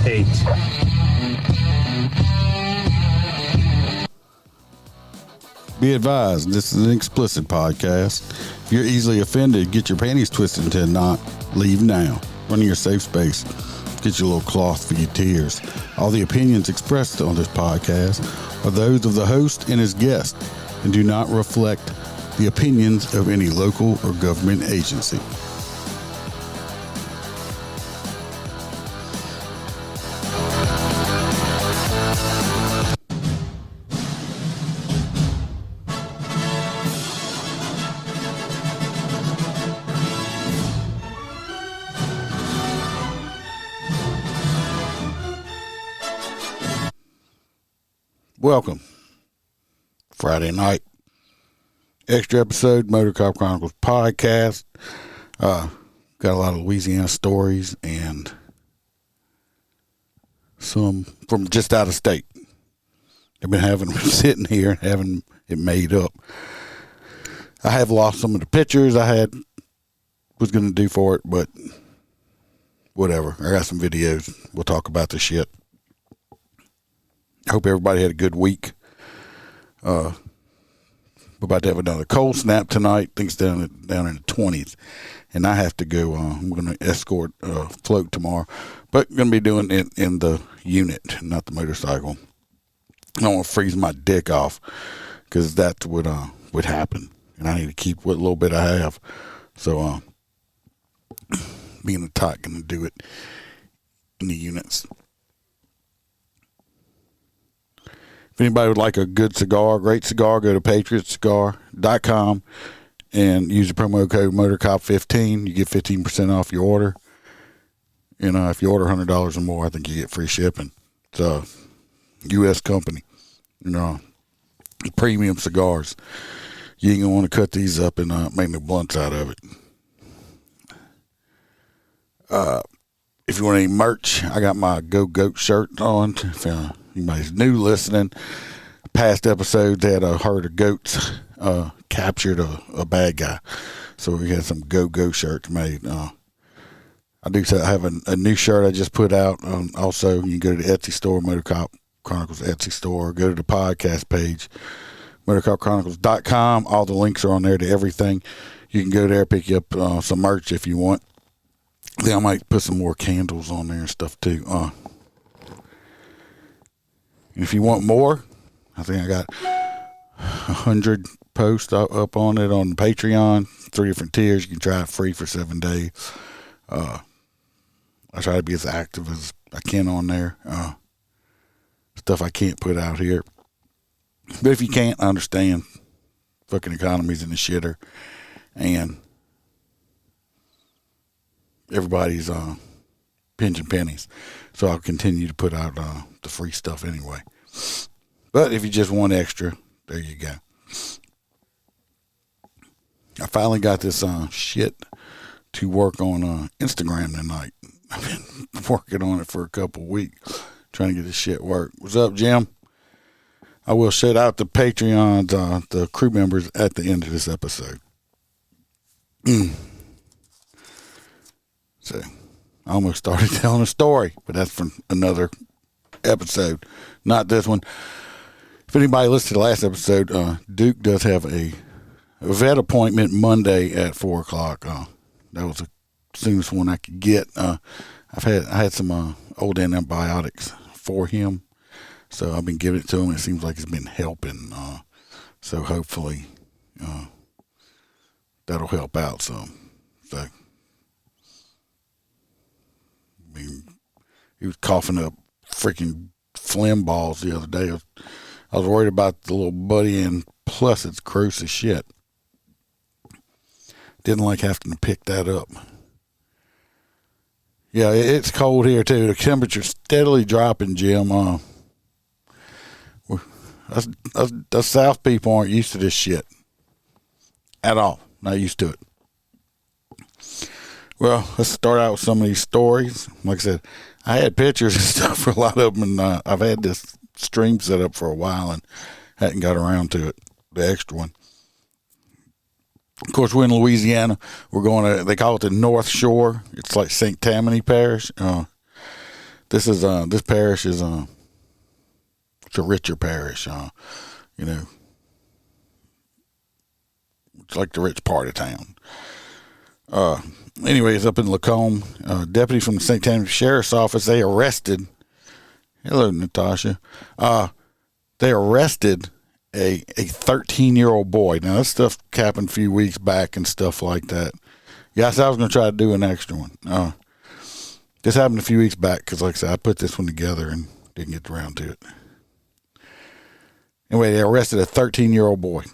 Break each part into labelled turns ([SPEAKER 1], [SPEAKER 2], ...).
[SPEAKER 1] 8.
[SPEAKER 2] Be advised, this is an explicit podcast. If you're easily offended, get your panties twisted into a knot. Leave now. Run to your safe space. Get your little cloth for your tears. All the opinions expressed on this podcast are those of the host and his guest and do not reflect the opinions of any local or government agency. Welcome. Friday night. Extra episode, MOTORCOP Chronicles podcast. Got a lot of Louisiana stories and some from just out of state. I've been having them sitting here and having it made up. I have lost some of the pictures I was going to do for it, but whatever. I got some videos. We'll talk about the shit. I hope everybody had a good week. We're about to have another cold snap tonight. I think it's down in the 20s. And I have to go. I'm going to escort float tomorrow. But I'm going to be doing it in the unit, not the motorcycle. I don't want to freeze my dick off because that's what would happen. And I need to keep what little bit I have. So being a tot, going to do it in the units. If anybody would like a good cigar, great cigar, go to patriotcigar.com and use the promo code MOTORCOP15. You get 15% off your order. You know, if you order $100 or more, I think you get free shipping. It's a U.S. company. You know, premium cigars. You ain't going to want to cut these up and make no blunts out of it. If you want any merch, I got my Go Goat shirt on. If anybody's new listening, past episodes had a herd of goats captured a bad guy. So we had some Go shirts made. I have a new shirt I just put out. Also, you can go to the Etsy store, MOTORCOP Chronicles Etsy store. Go to the podcast page, MOTORCOPChronicles.com. All the links are on there to everything. You can go there, pick you up some merch if you want. Then I might put some more candles on there and stuff too. If you want more, I think I got 100 posts up on it on Patreon. 3 different tiers. You can try it free for 7 days. I try to be as active as I can on there. Stuff I can't put out here. But if you can't, I understand. Fucking economy's in the shitter. And everybody's pinching pennies. So I'll continue to put out the free stuff anyway. But if you just want extra, there you go. I finally got this shit to work on Instagram tonight. I've been working on it for a couple weeks, trying to get this shit work. What's up, Jim? I will shout out the Patreons, the crew members at the end of this episode. So I almost started telling a story, but that's from another episode, not this one. If anybody listened to the last episode, Duke does have a vet appointment Monday at 4:00. That was the soonest one I could get. I had some old antibiotics for him, so I've been giving it to him. It seems like it's been helping. So hopefully that'll help out some. So I mean, he was coughing up freaking phlegm balls the other day. I was worried about the little buddy, and plus it's gross as shit. Didn't like having to pick that up. Yeah, it's cold here too. The temperature's steadily dropping, Jim. Us South people aren't used to this shit at all. Not used to it. Well, let's start out with some of these stories. Like I said, I had pictures and stuff for a lot of them, and I've had this stream set up for a while and hadn't got around to it, the extra one. Of course, we're in Louisiana. We're going to, they call it the North Shore. It's like St. Tammany Parish. this parish is it's a richer parish. You know, it's like the rich part of town. Anyways, up in Lacombe, deputy from the St. Tammany Sheriff's Office, they arrested. Hello, Natasha. They arrested a 13-year-old boy. Now, this stuff happened a few weeks back and stuff like that. Yes, I was going to try to do an extra one. This happened a few weeks back because, like I said, I put this one together and didn't get around to it. Anyway, they arrested a 13-year-old boy.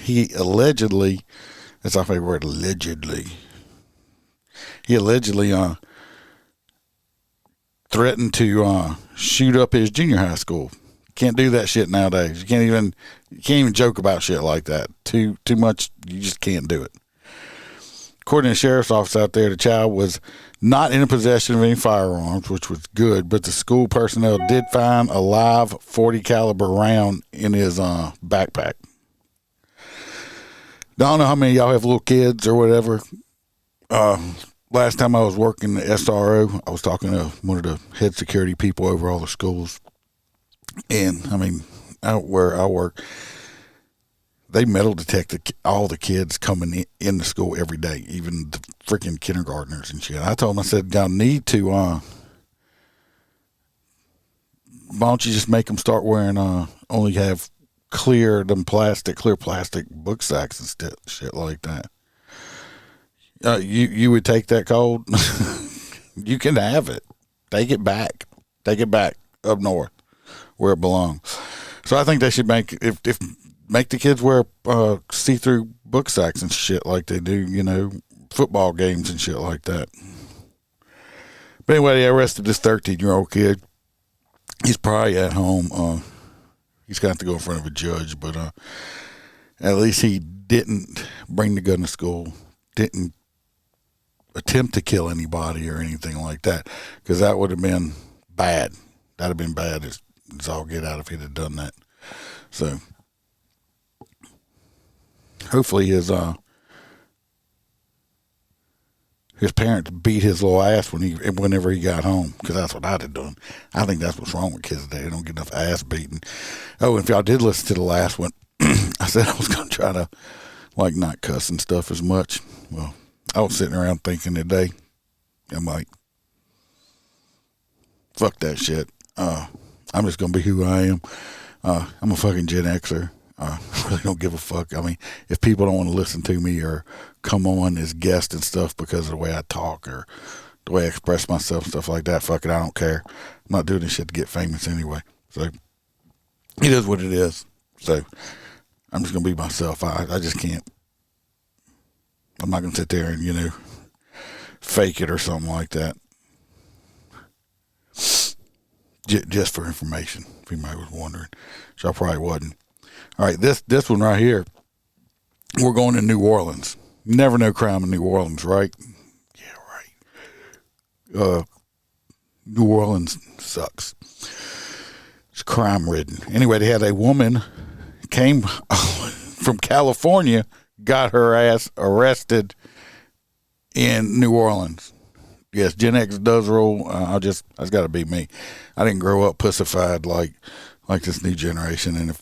[SPEAKER 2] He allegedly, that's our favorite word, allegedly. He allegedly threatened to shoot up his junior high school. Can't do that shit nowadays. You can't even joke about shit like that. Too much. You just can't do it. According to the sheriff's office out there, the child was not in possession of any firearms, which was good, but the school personnel did find a live .40 caliber round in his backpack. I don't know how many of y'all have little kids or whatever. Last time I was working the SRO, I was talking to one of the head security people over all the schools. And, I mean, out where I work, they metal detect all the kids coming in the school every day, even the freaking kindergartners and shit. I told them, I said, y'all need to, why don't you just make them start wearing, only have clear plastic book sacks and shit like that. You would take that cold? You can have it. Take it back up north where it belongs. So I think they should make the kids wear see-through book sacks and shit like they do, you know, football games and shit like that. But anyway, they arrested this 13-year-old kid. He's probably at home. He's got to go in front of a judge, but at least he didn't bring the gun to school, didn't attempt to kill anybody or anything like that, because that would have been bad. That would have been bad as all get out if he'd have done that. So hopefully his parents beat his little ass whenever he got home, because that's what I'd have done. I think that's what's wrong with kids today. They don't get enough ass beating. Oh, and if y'all did listen to the last one, I said I was going to try to like not cuss and stuff as much. Well, I was sitting around thinking today, I'm like, fuck that shit. I'm just going to be who I am. I'm a fucking Gen Xer. I really don't give a fuck. I mean, if people don't want to listen to me or come on as guests and stuff because of the way I talk or the way I express myself, stuff like that, fuck it, I don't care. I'm not doing this shit to get famous anyway. So it is what it is. So I'm just going to be myself. I just can't. I'm not going to sit there and, you know, fake it or something like that. Just for information, if anybody was wondering. Which I probably wasn't. All right, this one right here, we're going to New Orleans. Never no crime in New Orleans, right? Yeah, right. New Orleans sucks. It's crime-ridden. Anyway, they had a woman came from California, got her ass arrested in New Orleans. Yes, Gen X does roll. That's got to be me. I didn't grow up pussified like this new generation, and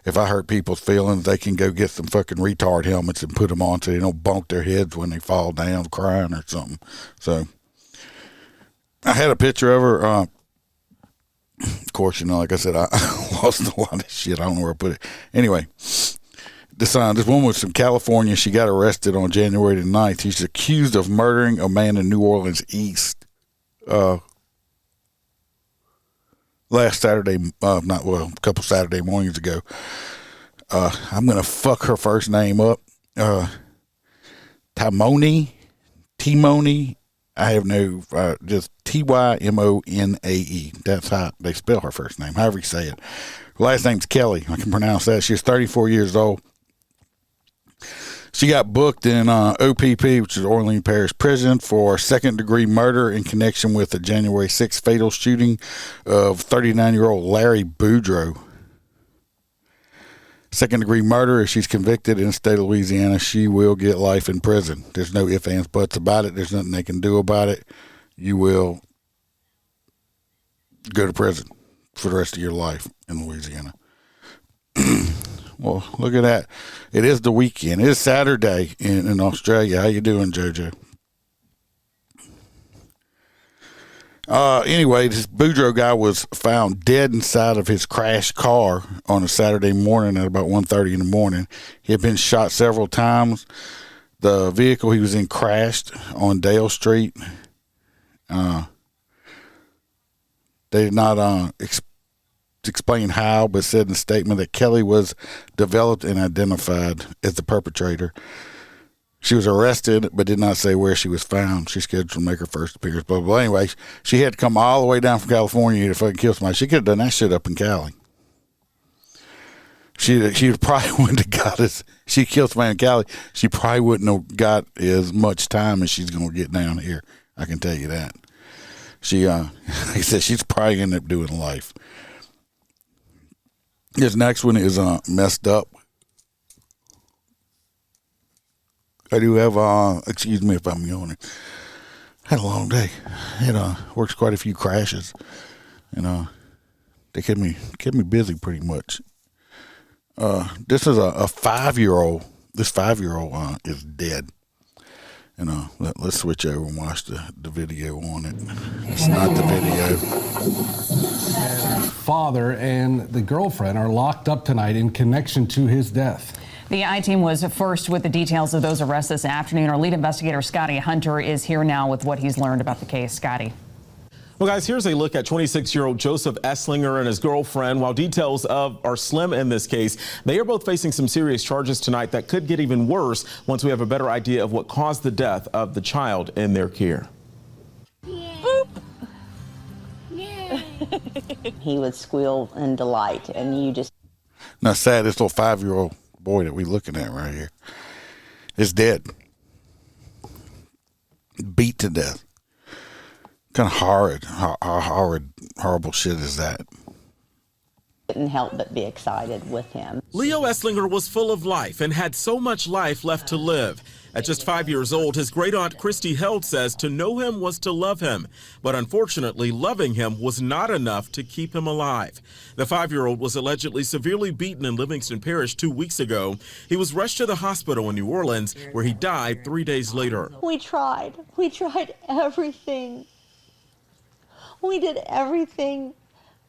[SPEAKER 2] if I hurt people's feelings, they can go get some fucking retard helmets and put them on so they don't bonk their heads when they fall down crying or something. So I had a picture of her. Of course, you know, like I said, I lost a lot of shit. I don't know where I put it. Anyway, this woman was from California. She got arrested on January the 9th. She's accused of murdering a man in New Orleans East last Saturday, a couple Saturday mornings ago. I'm going to fuck her first name up. Timone. I have no, just Tymone. That's how they spell her first name, however you say it. Her last name's Kelly. I can pronounce that. She's 34 years old. She got booked in OPP, which is Orleans Parish Prison, for second-degree murder in connection with the January 6th fatal shooting of 39-year-old Larry Boudreaux. Second-degree murder, if she's convicted in the state of Louisiana, she will get life in prison. There's no ifs, ands, buts about it. There's nothing they can do about it. you will go to prison for the rest of your life in Louisiana. Well, look at that. It is the weekend. It is Saturday in Australia. How you doing, JoJo? Anyway, this Boudreaux guy was found dead inside of his crashed car on a Saturday morning at about 1:30 in the morning. He had been shot several times. The vehicle he was in crashed on Dale Street. They did not explain how, but said in a statement that Kelly was developed and identified as the perpetrator. She was arrested, but did not say where she was found. She's scheduled to make her first appearance. But anyway, she had to come all the way down from California to fucking kill somebody. She could have done that shit up in Cali. She probably wouldn't have got us. She killed somebody in Cali. She probably wouldn't have got as much time as she's going to get down here. I can tell you that. She, like I said, she's probably ended up doing life. This next one is messed up. I do have, excuse me if I'm yawning. Had a long day. Had worked quite a few crashes, and they kept me busy pretty much. This is a 5-year-old. This 5-year-old is dead. Let's switch over and watch the video on it. It's not the video.
[SPEAKER 1] Father and the girlfriend are locked up tonight in connection to his death.
[SPEAKER 3] The I-Team was first with the details of those arrests this afternoon. Our lead investigator, Scotty Hunter, is here now with what he's learned about the case. Scotty.
[SPEAKER 4] Well, guys, here's a look at 26-year-old Joseph Esslinger and his girlfriend. While details are slim in this case, they are both facing some serious charges tonight that could get even worse once we have a better idea of what caused the death of the child in their care.
[SPEAKER 5] Boop. Yeah. He would squeal in delight, and you just...
[SPEAKER 2] Now, sad, this little 5-year-old boy that we're looking at right here is dead. Beat to death. Kind of horrible shit is that?
[SPEAKER 5] Couldn't help but be excited with him.
[SPEAKER 6] Leo Esslinger was full of life and had so much life left to live. At just 5 years old, his great-aunt Christy Held says to know him was to love him. But unfortunately, loving him was not enough to keep him alive. The 5-year-old was allegedly severely beaten in Livingston Parish 2 weeks ago. He was rushed to the hospital in New Orleans, where he died 3 days later.
[SPEAKER 5] We tried everything. We did everything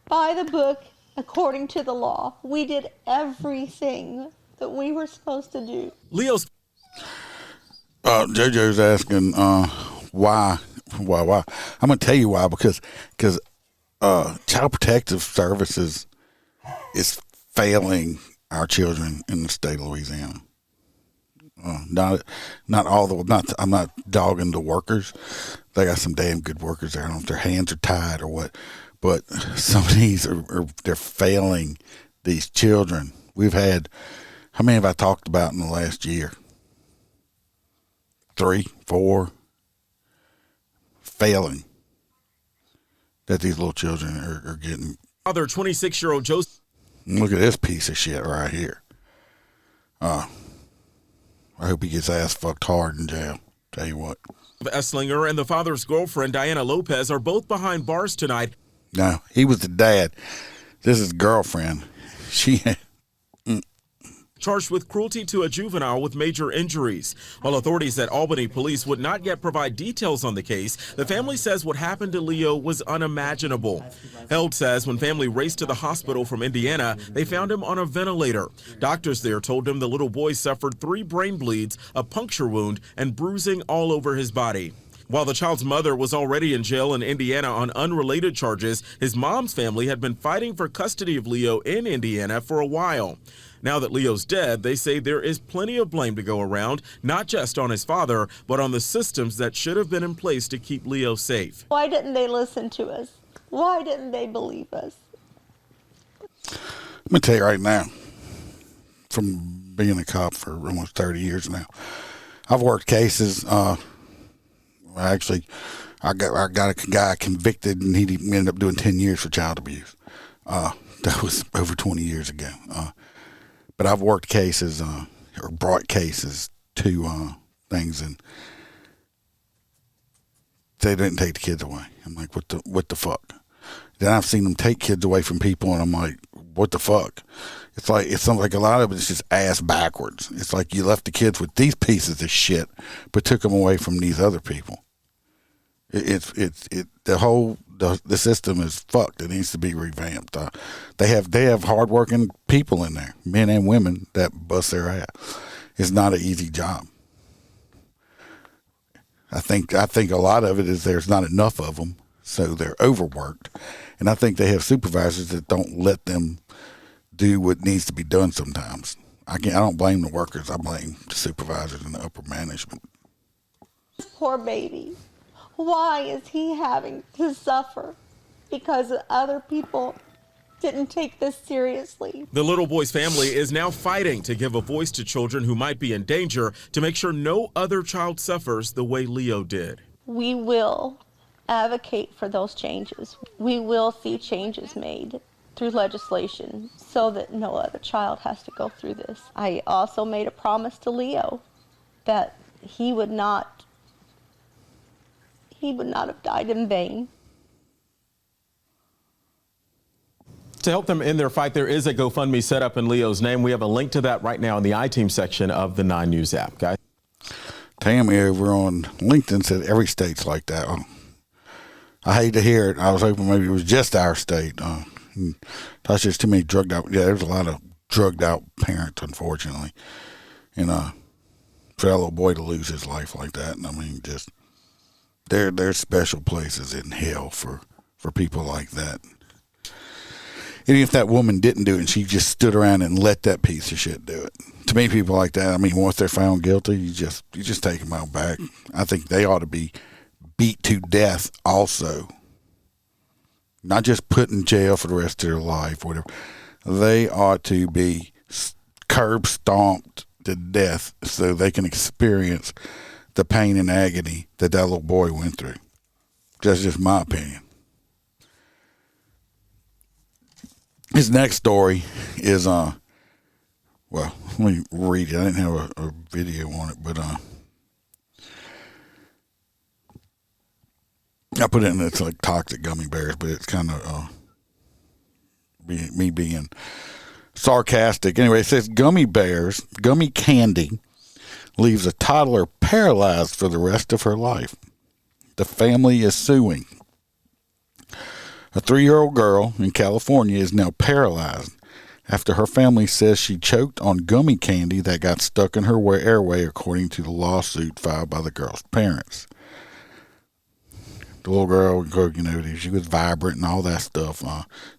[SPEAKER 5] by the book, according to the law. We did everything that we were supposed to do.
[SPEAKER 6] Leo's...
[SPEAKER 2] JoJo's asking why. I'm going to tell you why, because Child Protective Services is failing our children in the state of Louisiana. I'm not dogging the workers. They got some damn good workers there. I don't know if their hands are tied or what, but some of these they're failing these children. We've had, how many have I talked about in the last year? 3, 4 failing that these little children are getting.
[SPEAKER 6] Other 26-year-old Joseph.
[SPEAKER 2] Look at this piece of shit right here. I hope he gets ass fucked hard in jail. Tell you what.
[SPEAKER 6] Esslinger and the father's girlfriend, Diana Lopez, are both behind bars tonight.
[SPEAKER 2] No, he was the dad. This is girlfriend. She
[SPEAKER 6] charged with cruelty to a juvenile with major injuries. While authorities at Albany Police would not yet provide details on the case, the family says what happened to Leo was unimaginable. Held says when family raced to the hospital from Indiana, they found him on a ventilator. Doctors there told him the little boy suffered 3 brain bleeds, a puncture wound, and bruising all over his body. While the child's mother was already in jail in Indiana on unrelated charges, his mom's family had been fighting for custody of Leo in Indiana for a while. Now that Leo's dead, they say there is plenty of blame to go around, not just on his father, but on the systems that should have been in place to keep Leo safe.
[SPEAKER 5] Why didn't they listen to us? Why didn't they believe us?
[SPEAKER 2] Let me tell you right now, from being a cop for almost 30 years now, I've worked cases. I got a guy convicted, and he ended up doing 10 years for child abuse. That was over 20 years ago. But I've worked cases or brought cases to things, and they didn't take the kids away. I'm like, what the fuck? Then I've seen them take kids away from people, and I'm like, what the fuck? It's something like a lot of it's just ass backwards. It's like you left the kids with these pieces of shit, but took them away from these other people. The system is fucked. It needs to be revamped. They have hardworking people in there, men and women, that bust their ass. It's not an easy job. I think a lot of it is there's not enough of them, so they're overworked, and I think they have supervisors that don't let them do what needs to be done sometimes. I don't blame the workers. I blame the supervisors and the upper management.
[SPEAKER 5] Poor baby. Why is he having to suffer because other people didn't take this seriously?
[SPEAKER 6] The little boy's family is now fighting to give a voice to children who might be in danger to make sure no other child suffers the way Leo did.
[SPEAKER 5] We will advocate for those changes. We will see changes made through legislation so that no other child has to go through this. I also made a promise to Leo that he would not have died in vain.
[SPEAKER 4] To help them in their fight, there is a GoFundMe set up in Leo's name. We have a link to that right now in the iTeam section of the 9 News app, guys.
[SPEAKER 2] Tammy over on LinkedIn said every state's like that. I hate to hear it. I was hoping maybe it was just our state. That's just too many drugged out. Yeah, there's a lot of drugged out parents, unfortunately. And for that little boy to lose his life like that, and I mean, just there's special places in hell for people like that. And if that woman didn't do it and she just stood around and let that piece of shit do it. To me, people like that, I mean, once they're found guilty, you just take them out back. I think they ought to be beat to death also. Not just put in jail for the rest of their life, whatever. They ought to be curb stomped to death so they can experience the pain and agony that little boy went through. That's just my opinion. His next story is, well, let me read it. I didn't have a video on it, but I put it in, it's like toxic gummy bears, but it's kind of me being sarcastic. Anyway, it says gummy candy leaves a toddler paralyzed for the rest of her life. The family is suing. A 3-year-old girl in California is now paralyzed after her family says she choked on gummy candy that got stuck in her airway, according to the lawsuit filed by the girl's parents. The little girl, you know, she was vibrant and all that stuff.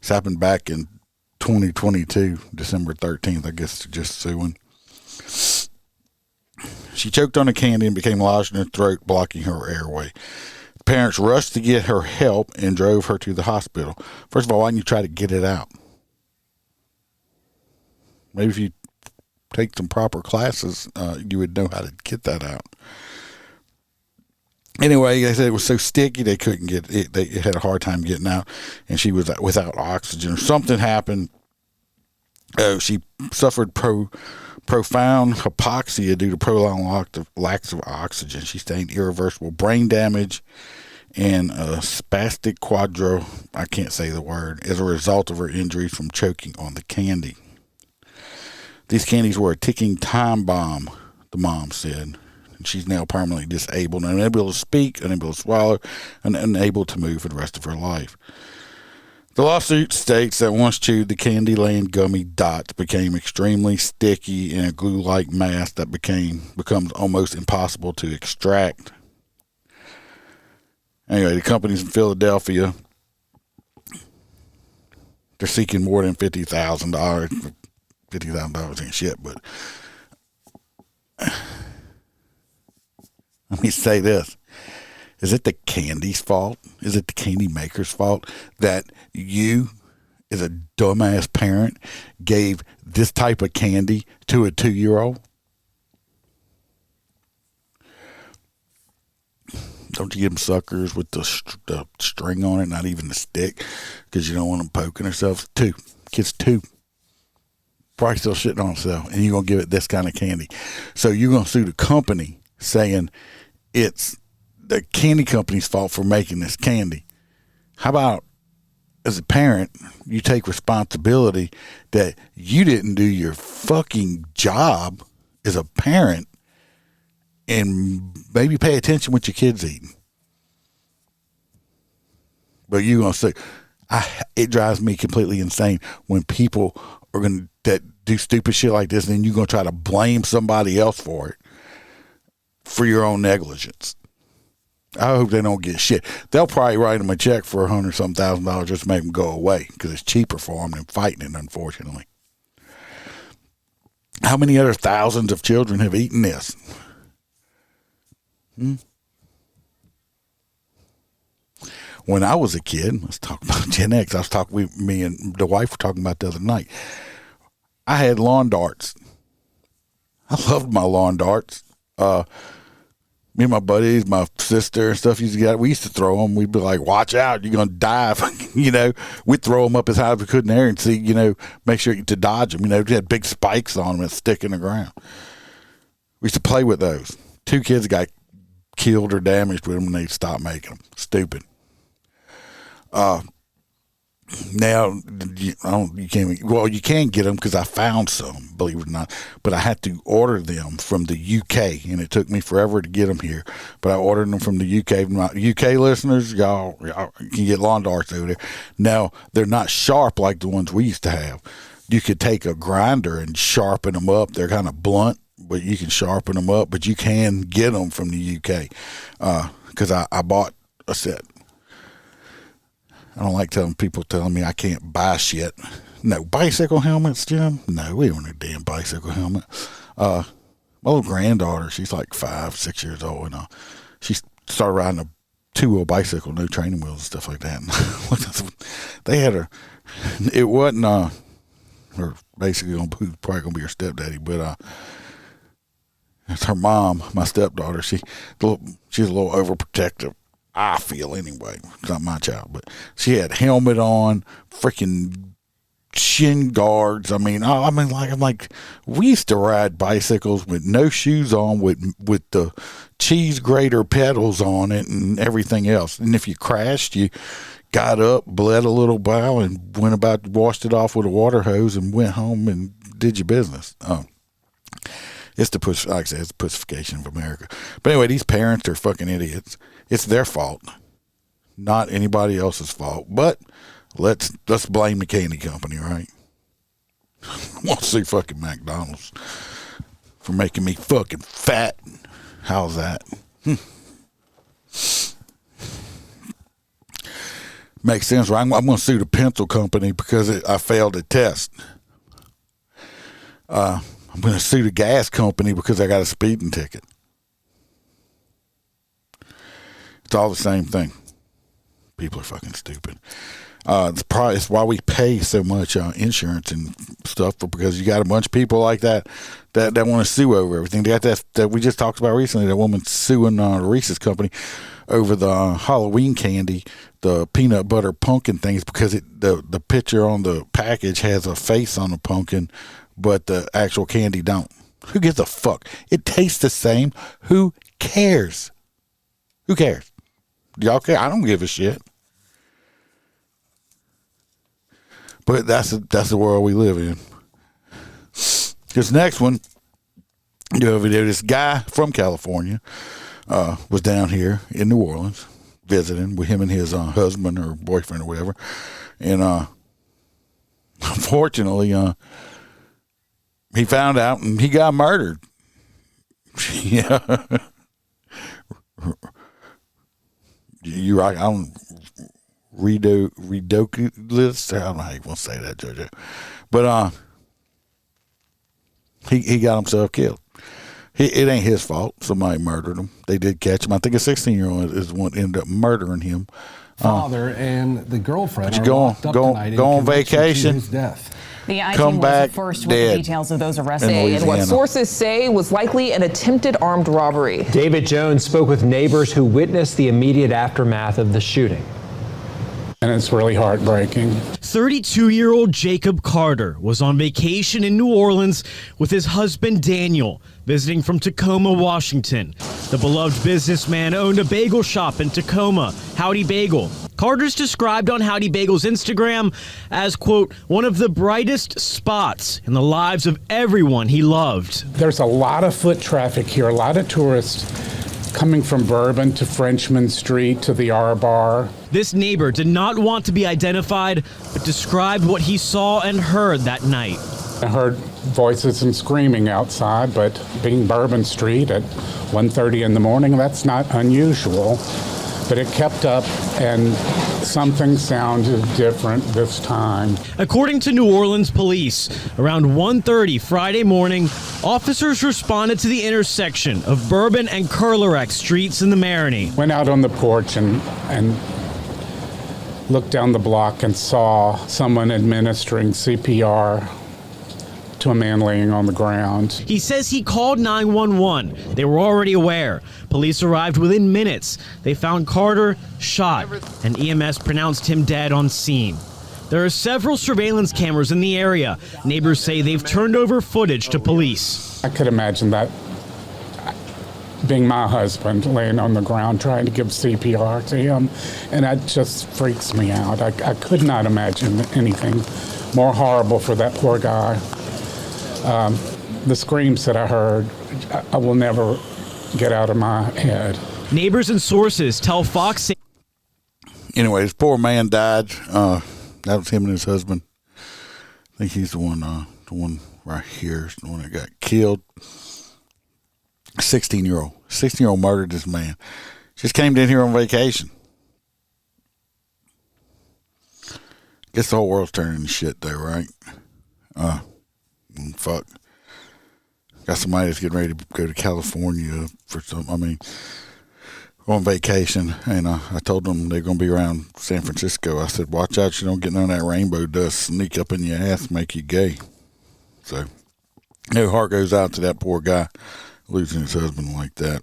[SPEAKER 2] This happened back in 2022, December 13th. I guess they're just suing. She choked on the candy and became lodged in her throat, blocking her airway. The parents rushed to get her help and drove her to the hospital. First of all, why didn't you try to get it out? Maybe if you take some proper classes, you would know how to get that out. Anyway, they said it was so sticky they couldn't get it. They had a hard time getting out, and she was without oxygen. Something happened. She suffered profound hypoxia due to prolonged lack of oxygen. She sustained irreversible brain damage and spastic I can't say the word, as a result of her injuries from choking on the candy. These candies were a ticking time bomb, the mom said. And she's now permanently disabled, unable to speak, unable to swallow, and unable to move for the rest of her life. The lawsuit states that once chewed, the Candyland gummy dots became extremely sticky in a glue-like mass that becomes almost impossible to extract. Anyway, the company's in Philadelphia. They're seeking more than $50,000. $50,000 ain't shit, but let me say this. Is it the candy's fault? Is it the candy maker's fault that you, as a dumbass parent, gave this type of candy to a 2-year-old? Don't you give them suckers with the string on it, not even the stick, because you don't want them poking themselves? Kids 2. Probably still shitting on themselves, and you're going to give it this kind of candy. So you're going to sue the company saying it's the candy company's fault for making this candy. How about, as a parent, you take responsibility that you didn't do your fucking job as a parent and maybe pay attention what your kid's eating. But you're going to say, it drives me completely insane when people are going to that do stupid shit like this, and then you're going to try to blame somebody else for it, for your own negligence. I hope they don't get shit. They'll probably write them a check for $100,000 just to make them go away because it's cheaper for them than fighting it, unfortunately. How many other thousands of children have eaten this? When I was a kid, let's talk about Gen X. Me and the wife were talking about the other night. I had lawn darts. I loved my lawn darts. Me and my buddies, my sister and stuff we used to throw them. We'd be like, watch out, you're going to dive. We'd throw them up as high as we could in the air and see, make sure to dodge them. We had big spikes on them that stick in the ground. We used to play with those. 2 kids got killed or damaged with them and they stopped making them. Stupid. Now you can get them because I found some, believe it or not, but I had to order them from the UK, and it took me forever to get them here. But I ordered them from the UK. My UK listeners, y'all can get lawn darts over there. Now they're not sharp like the ones we used to have. You could take a grinder and sharpen them up. They're kind of blunt, but you can sharpen them up. But you can get them from the UK because I bought a set. I don't like people telling me I can't buy shit. No bicycle helmets, Jim? No, we don't need a damn bicycle helmet. My little granddaughter, she's like 5, 6 years old, and she started riding a 2-wheel bicycle, no training wheels and stuff like that. And they had her. It wasn't her basically probably gonna be her stepdaddy, but it's her mom, my stepdaughter. She's a little overprotective. I feel anyway. It's not my child, but she had helmet on, freaking shin guards. I'm like, we used to ride bicycles with no shoes on, with the cheese grater pedals on it and everything else. And if you crashed, you got up, bled a little while, and washed it off with a water hose and went home and did your business. It's the like I said, it's the pussification of America. But anyway, these parents are fucking idiots. It's their fault, not anybody else's fault. But let's blame the candy company, right? I want to see fucking McDonald's for making me fucking fat. How's that? Makes sense, right? I'm going to sue the pencil company because I failed a test. I'm going to sue the gas company because I got a speeding ticket. It's all the same thing. People are fucking stupid. It's why we pay so much insurance and stuff, because you got a bunch of people like that want to sue over everything. They got that we just talked about recently, that woman suing the Reese's company over the Halloween candy, the peanut butter pumpkin things, because the picture on the package has a face on the pumpkin, but the actual candy don't. Who gives a fuck? It tastes the same. Who cares? Who cares? Do y'all care? I don't give a shit. But that's the world we live in. This next one, you have a video. This guy from California was down here in New Orleans visiting with him and his husband or boyfriend or whatever, and unfortunately, he found out and he got murdered. Yeah. You're right. I don't ridiculous. I don't know how you want to say that, JoJo. But he got himself killed. It ain't his fault. Somebody murdered him. They did catch him. I think a 16-year-old is the one that ended up murdering him.
[SPEAKER 1] Father and the girlfriend are
[SPEAKER 2] go
[SPEAKER 1] locked up tonight in
[SPEAKER 2] on
[SPEAKER 1] connection
[SPEAKER 2] vacation.
[SPEAKER 1] to his death.
[SPEAKER 3] The I
[SPEAKER 2] Come
[SPEAKER 3] team
[SPEAKER 2] back
[SPEAKER 3] was the first with
[SPEAKER 2] dead
[SPEAKER 3] the details of those arrested.
[SPEAKER 2] in
[SPEAKER 7] And what sources say was likely an attempted armed robbery.
[SPEAKER 8] David Jones spoke with neighbors who witnessed the immediate aftermath of the shooting.
[SPEAKER 9] And it's really heartbreaking.
[SPEAKER 10] 32-year-old Jacob Carter was on vacation in New Orleans with his husband Daniel, visiting from Tacoma, Washington. The beloved businessman owned a bagel shop in Tacoma, Howdy Bagel. Carter's described on Howdy Bagel's Instagram as, quote, one of the brightest spots in the lives of everyone he loved.
[SPEAKER 9] There's a lot of foot traffic here, a lot of tourists coming from Bourbon to Frenchman Street to the R Bar.
[SPEAKER 10] This neighbor did not want to be identified, but described what he saw and heard that night.
[SPEAKER 9] I heard voices and screaming outside, but being Bourbon Street at 1:30 in the morning, that's not unusual. But it kept up, and something sounded different this time.
[SPEAKER 10] According to New Orleans police, around 1:30 Friday morning, officers responded to the intersection of Bourbon and Curlerec streets in the Marigny.
[SPEAKER 9] Went out on the porch and looked down the block and saw someone administering CPR to a man laying on the ground.
[SPEAKER 10] He says he called 911. They were already aware. Police arrived within minutes. They found Carter shot, and EMS pronounced him dead on scene. There are several surveillance cameras in the area. Neighbors say they've turned over footage to police.
[SPEAKER 9] I could imagine that being my husband laying on the ground trying to give CPR to him, and that just freaks me out. I could not imagine anything more horrible for that poor guy. The screams that I heard, I will never get out of my head.
[SPEAKER 10] Neighbors and sources tell Fox.
[SPEAKER 2] Anyway, this poor man died. That was him and his husband. I think he's the one right here is the one that got killed. 16-year-old murdered this man. Just came down here on vacation. Guess the whole world's turning to shit though, right? Fuck. Got somebody that's getting ready to go to California for on vacation, and I told them they're going to be around San Francisco. I said, watch out you don't get none of that rainbow dust sneak up in your ass and make you gay. So, no heart goes out to that poor guy losing his husband like that.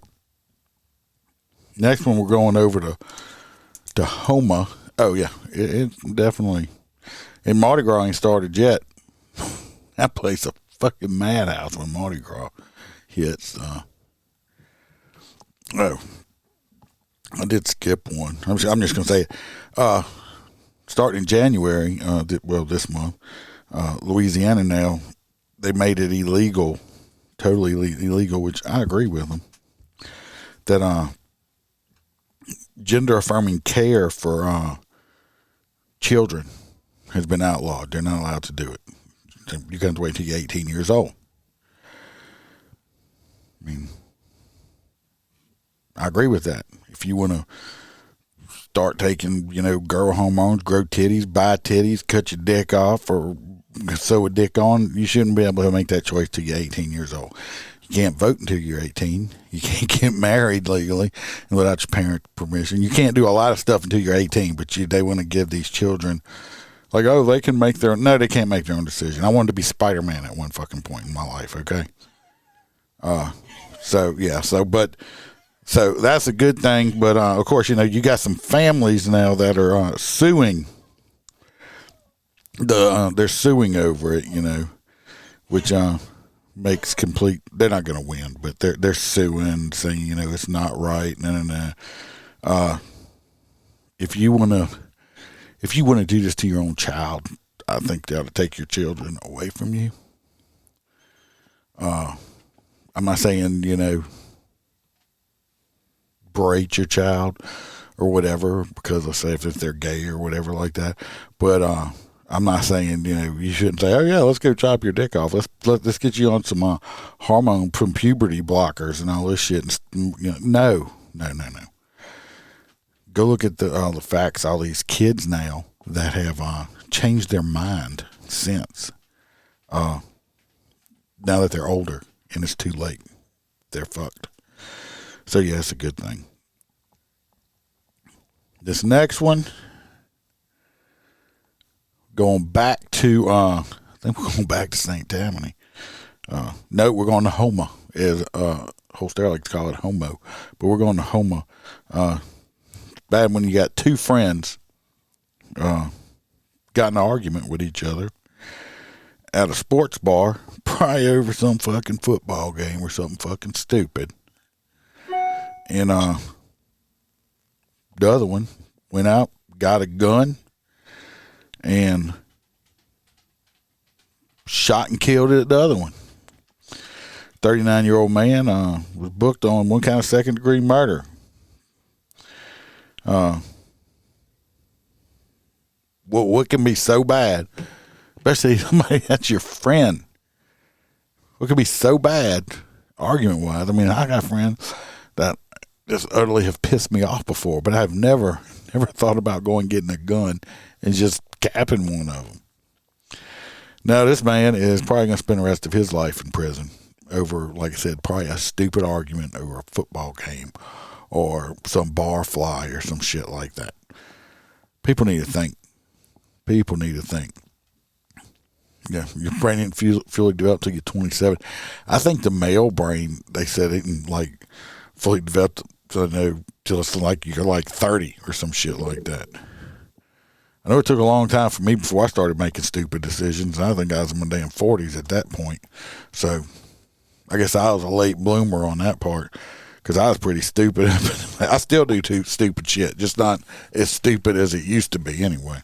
[SPEAKER 2] Next one, we're going over to Homa. Oh, yeah, it's definitely, and Mardi Gras ain't started yet. That place a fucking madhouse when Mardi Gras hits. I did skip one. I'm just going to say it. Starting in January, this month, Louisiana now, they made it illegal, totally illegal, which I agree with them, that gender-affirming care for children has been outlawed. They're not allowed to do it. You have to wait till you're 18 years old. I mean, I agree with that. If you want to start taking, girl hormones, grow titties, buy titties, cut your dick off, or sew a dick on, you shouldn't be able to make that choice till you're 18 years old. You can't vote until you're 18. You can't get married legally without your parents' permission. You can't do a lot of stuff until you're 18, but they want to give these children, like, oh, they can make their own. No, they can't make their own decision. I wanted to be Spider-Man at one fucking point in my life, okay? So that's a good thing. But, of course, you got some families now that are suing. They're suing over it, which makes complete. They're not going to win, but they're suing, saying, it's not right. No. If you want to do this to your own child, I think they ought to take your children away from you. I'm not saying, berate your child or whatever, because let's say if they're gay or whatever like that. But I'm not saying, you shouldn't say, oh yeah, let's go chop your dick off. Let's get you on some hormone from puberty blockers and all this shit. No. Go look at the facts. All these kids now that have changed their mind since now that they're older and it's too late, they're fucked. So yeah, it's a good thing. This next one, going back to I think we're going back to St. Tammany. No, we're going to Homa. Holster like to call it Homo, but we're going to Homa. Bad when you got two friends got in an argument with each other at a sports bar, probably over some fucking football game or something fucking stupid. And the other one went out, got a gun, and shot and killed it. The other one. 39-year-old man was booked on one kind of second-degree murder. What can be so bad, especially somebody that's your friend? What can be so bad, argument-wise? I mean, I got friends that just utterly have pissed me off before, but I've never thought about going getting a gun and just capping one of them. Now, this man is probably going to spend the rest of his life in prison over, like I said, probably a stupid argument over a football game or some bar fly or some shit like that. People need to think. People need to think. Yeah, your brain ain't fully developed till you're 27. I think the male brain, they said it ain't like fully developed till it's like you're like 30 or some shit like that. I know it took a long time for me before I started making stupid decisions. I think I was in my damn 40s at that point. So I guess I was a late bloomer on that part because I was pretty stupid. I still do stupid shit, just not as stupid as it used to be anyway.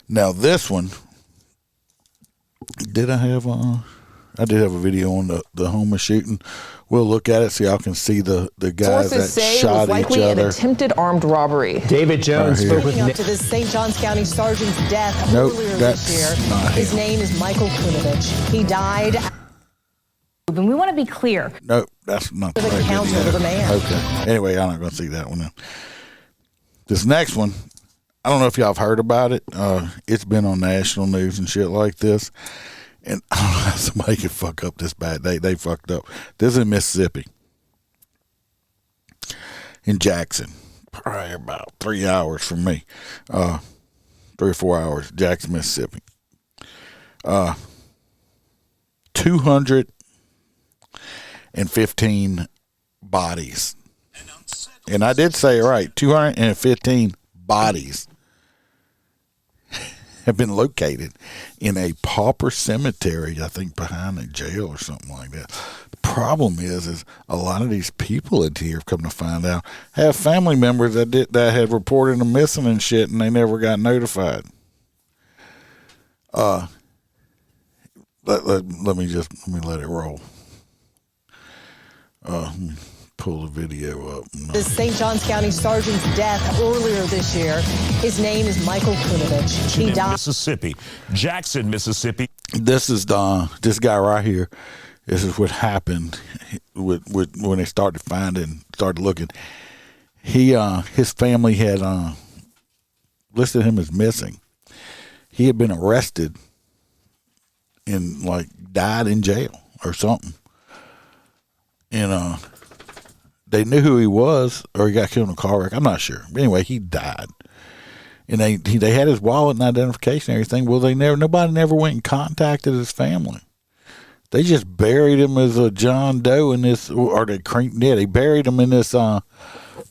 [SPEAKER 2] Now this one, I did have a video on the homeless shooting. We'll look at it, so y'all can see the guys
[SPEAKER 7] Sources
[SPEAKER 2] that
[SPEAKER 7] say
[SPEAKER 2] shot
[SPEAKER 7] it was likely
[SPEAKER 2] each
[SPEAKER 7] an
[SPEAKER 2] other.
[SPEAKER 7] attempted armed robbery.
[SPEAKER 8] David Jones
[SPEAKER 2] Right
[SPEAKER 8] spoke
[SPEAKER 2] here.
[SPEAKER 8] with
[SPEAKER 11] Leading up to this St. Johns County sergeant's death
[SPEAKER 2] Nope,
[SPEAKER 11] earlier
[SPEAKER 2] that's
[SPEAKER 11] this year.
[SPEAKER 2] not
[SPEAKER 11] His
[SPEAKER 2] him.
[SPEAKER 11] name is Michael Kunovich. He died
[SPEAKER 3] And we want to be clear.
[SPEAKER 2] Nope, that's not the
[SPEAKER 11] with an
[SPEAKER 2] right
[SPEAKER 11] encounter
[SPEAKER 2] video.
[SPEAKER 11] with a man.
[SPEAKER 2] Okay. Anyway, I'm not going to see that one now. This next one, I don't know if y'all have heard about it. It's been on national news and shit like this. And I don't know how somebody could fuck up this bad. They fucked up. This is in Mississippi. In Jackson. Probably about 3 hours from me. 3 or 4 hours. Jackson, Mississippi. 215 bodies. And I did say it right. 215 bodies have been located in a pauper cemetery, I think behind a jail or something like that. The problem is a lot of these people in here, come to find out, have family members that had reported them missing and shit, and they never got notified. Let me let it roll. Pull the video up.
[SPEAKER 11] This St. Johns County sergeant's death earlier this year. His name is Michael Kunovich. He died.
[SPEAKER 12] Mississippi, Jackson, Mississippi.
[SPEAKER 2] This is this guy right here. This is what happened with when they started looking. His family had listed him as missing. He had been arrested and died in jail or something. And they knew who he was, or he got killed in a car wreck. I'm not sure. But anyway, he died. And they had his wallet and identification and everything. Well, nobody never went and contacted his family. They just buried him as a John Doe in this, they buried him in this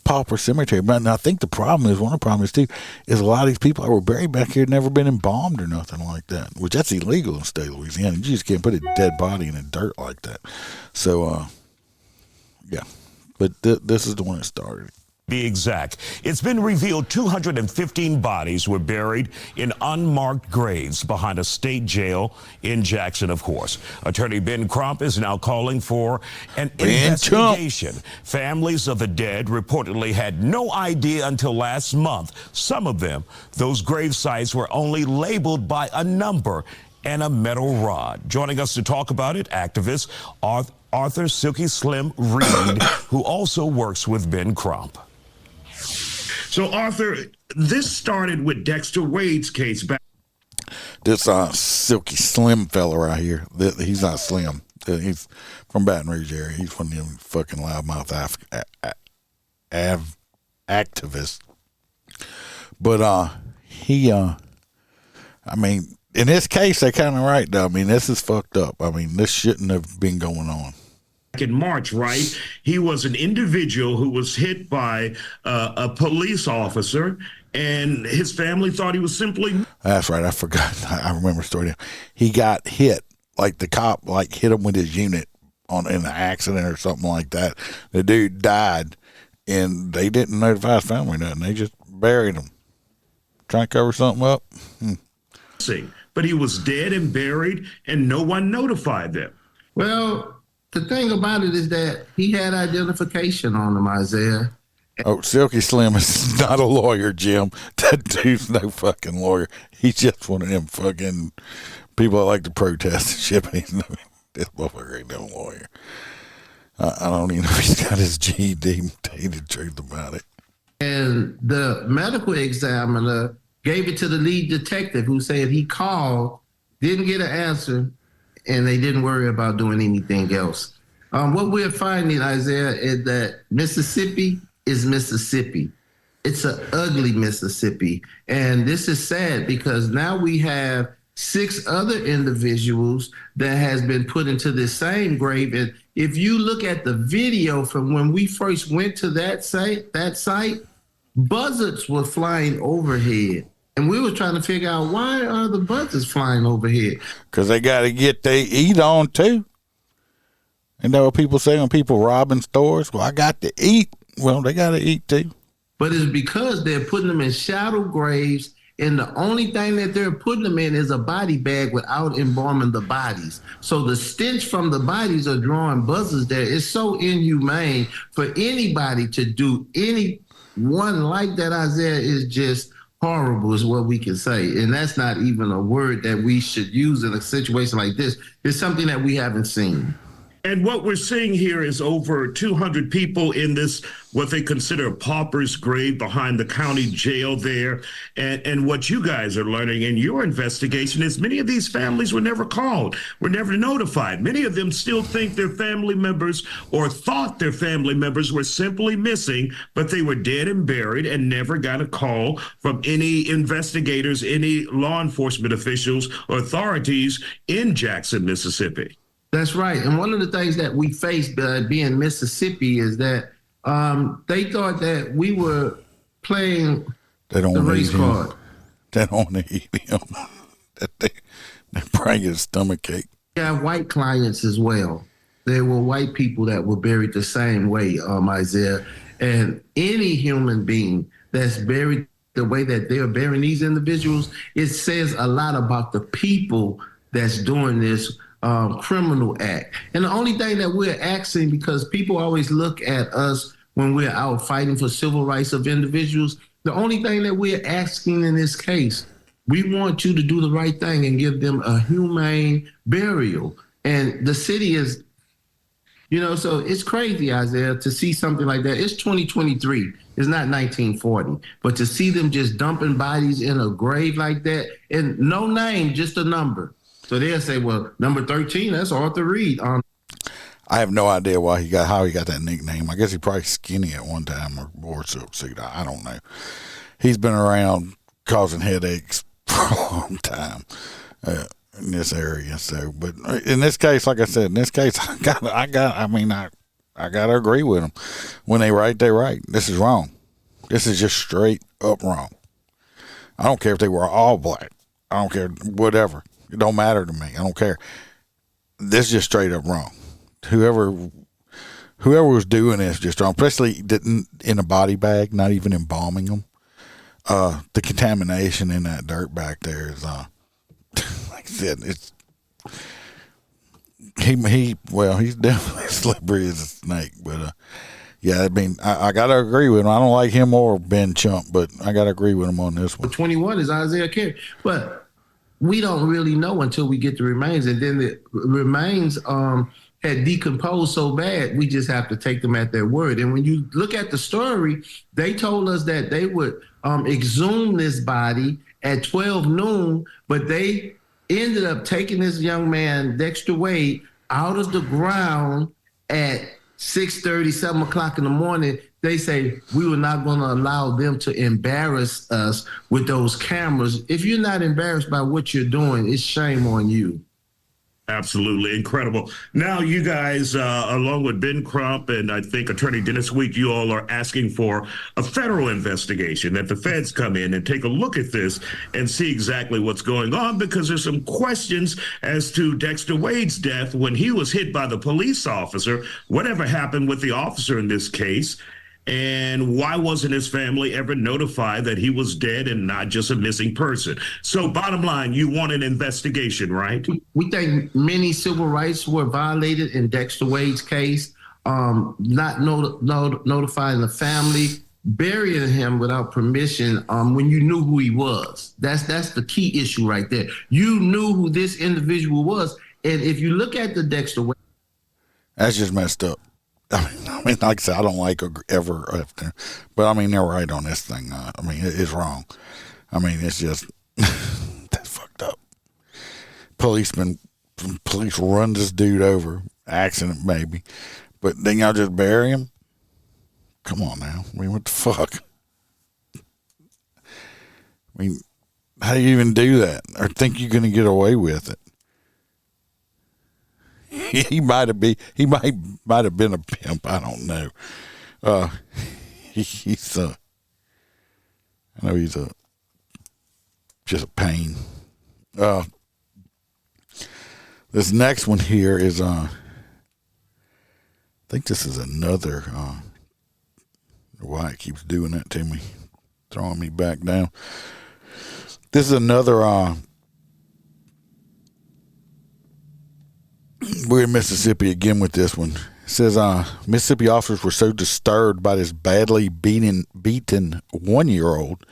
[SPEAKER 2] pauper cemetery. But I think one of the problems too, is a lot of these people that were buried back here had never been embalmed or nothing like that, which that's illegal in the state of Louisiana. You just can't put a dead body in the dirt like that. So, yeah. But this is the one that started.
[SPEAKER 12] Be exact. It's been revealed 215 bodies were buried in unmarked graves behind a state jail in Jackson, of course. Attorney Ben Crump is now calling for an investigation. Families of the dead reportedly had no idea until last month. Some of them, those grave sites were only labeled by a number and a metal rod. Joining us to talk about it, activist Arthur Silky Slim Reed, who also works with Ben Crump.
[SPEAKER 13] So, Arthur, this started with Dexter Wade's case back.
[SPEAKER 2] This Silky Slim fella right here, he's not slim. He's from Baton Rouge area. He's one of them fucking loudmouth activists. But I mean, in this case, they're kind of right, though. I mean, this is fucked up. I mean, this shouldn't have been going on.
[SPEAKER 13] In March, right? He was an individual who was hit by a police officer, and his family thought he was simply...
[SPEAKER 2] That's right. I forgot. I remember the story now. He got hit. Like the cop hit him with his unit in an accident or something like that. The dude died, and they didn't notify his family nothing. They just buried him. Trying to cover something up.
[SPEAKER 13] But he was dead and buried, and no one notified them.
[SPEAKER 14] Well, the thing about it is that he had identification on him, Isaiah.
[SPEAKER 2] Oh, Silky Slim is not a lawyer, Jim. That dude's no fucking lawyer. He's just one of them fucking people that like to protest and shit. He's no, this motherfucker ain't no lawyer. I don't even know if he's got his GED. Tell you the truth about it.
[SPEAKER 14] And the medical examiner gave it to the lead detective, who said he called, didn't get an answer, and they didn't worry about doing anything else. What we're finding, Isaiah, is that Mississippi is Mississippi. It's an ugly Mississippi. And this is sad because now we have 6 other individuals that has been put into this same grave. And if you look at the video from when we first went to that site, buzzards were flying overhead. And we were trying to figure out, why are the buzzards flying overhead?
[SPEAKER 2] Because they got to get they eat on too. And that's what people say when people robbing stores. Well, I got to eat. Well, they got to eat too.
[SPEAKER 14] But it's because they're putting them in shallow graves, and the only thing that they're putting them in is a body bag without embalming the bodies. So the stench from the bodies are drawing buzzards there. It's so inhumane for anybody to do anyone like that, Isaiah, is just horrible is what we can say. And that's not even a word that we should use in a situation like this. It's something that we haven't seen.
[SPEAKER 13] And what we're seeing here is over 200 people in this, what they consider a pauper's grave behind the county jail there. And what you guys are learning in your investigation is many of these families were never called, were never notified. Many of them still think their family members or thought their family members were simply missing, but they were dead and buried and never got a call from any investigators, any law enforcement officials or authorities in Jackson, Mississippi.
[SPEAKER 14] That's right. And one of the things that we faced being Mississippi is that they thought that we were playing the race card.
[SPEAKER 2] They don't want to eat him. They bring his stomach ache.
[SPEAKER 14] We have white clients as well. There were white people that were buried the same way, Isaiah. And any human being that's buried the way that they're burying these individuals, it says a lot about the people that's doing this criminal act. And the only thing that we're asking, because people always look at us when we're out fighting for civil rights of individuals, the only thing that we're asking in this case, we want you to do the right thing and give them a humane burial. And the city is, so it's crazy, Isaiah, to see something like that. It's 2023. It's not 1940. But to see them just dumping bodies in a grave like that, and no name, just a number. So they'll say, well, number 13, that's Arthur Reed.
[SPEAKER 2] I have no idea how he got that nickname. I guess he probably skinny at one time or wore silk suit. I don't know. He's been around causing headaches for a long time in this area. So, but in this case, like I said, I gotta agree with them. When they write, they write. This is wrong. This is just straight up wrong. I don't care if they were all black. I don't care, whatever. It don't matter to me. I don't care. This is just straight up wrong. Whoever was doing this just wrong, especially didn't in a body bag, not even embalming them. The contamination in that dirt back there is, like I said, it's he's definitely slippery as a snake. But yeah, I mean, I gotta agree with him. I don't like him or Ben Chump, but I gotta agree with him on this one.
[SPEAKER 14] 21 is Isaiah Carey, but we don't really know until we get the remains, and then the remains had decomposed so bad, we just have to take them at their word. And when you look at the story, they told us that they would exhume this body at 12 noon, but they ended up taking this young man, Dexter Wade, out of the ground at 6:30, 7 o'clock in the morning. They say, we were not going to allow them to embarrass us with those cameras. If you're not embarrassed by what you're doing, it's shame on you.
[SPEAKER 13] Absolutely incredible. Now, you guys, along with Ben Crump and I think Attorney Dennis Week, you all are asking for a federal investigation, that the feds come in and take a look at this and see exactly what's going on, because there's some questions as to Dexter Wade's death when he was hit by the police officer. Whatever happened with the officer in this case? And why wasn't his family ever notified that he was dead and not just a missing person? So bottom line, you want an investigation, right?
[SPEAKER 14] We think many civil rights were violated in Dexter Wade's case. Not notifying the family, burying him without permission when you knew who he was. That's the key issue right there. You knew who this individual was. And if you look at the Dexter Wade,
[SPEAKER 2] that's just messed up. I mean, like I said, I don't like ever after, but I mean, they're right on this thing. I mean, it's wrong. I mean, it's just, that's fucked up. Police run this dude over, accident maybe, but then y'all just bury him? Come on now. I mean, what the fuck? I mean, how do you even do that or think you're going to get away with it? He might have been a pimp. I don't know. He's I know he's just a pain. This next one here is I think this is another why it keeps doing that to me, throwing me back down. This is another we're in Mississippi again with this one. It says Mississippi officers were so disturbed by this badly beaten 1-year-old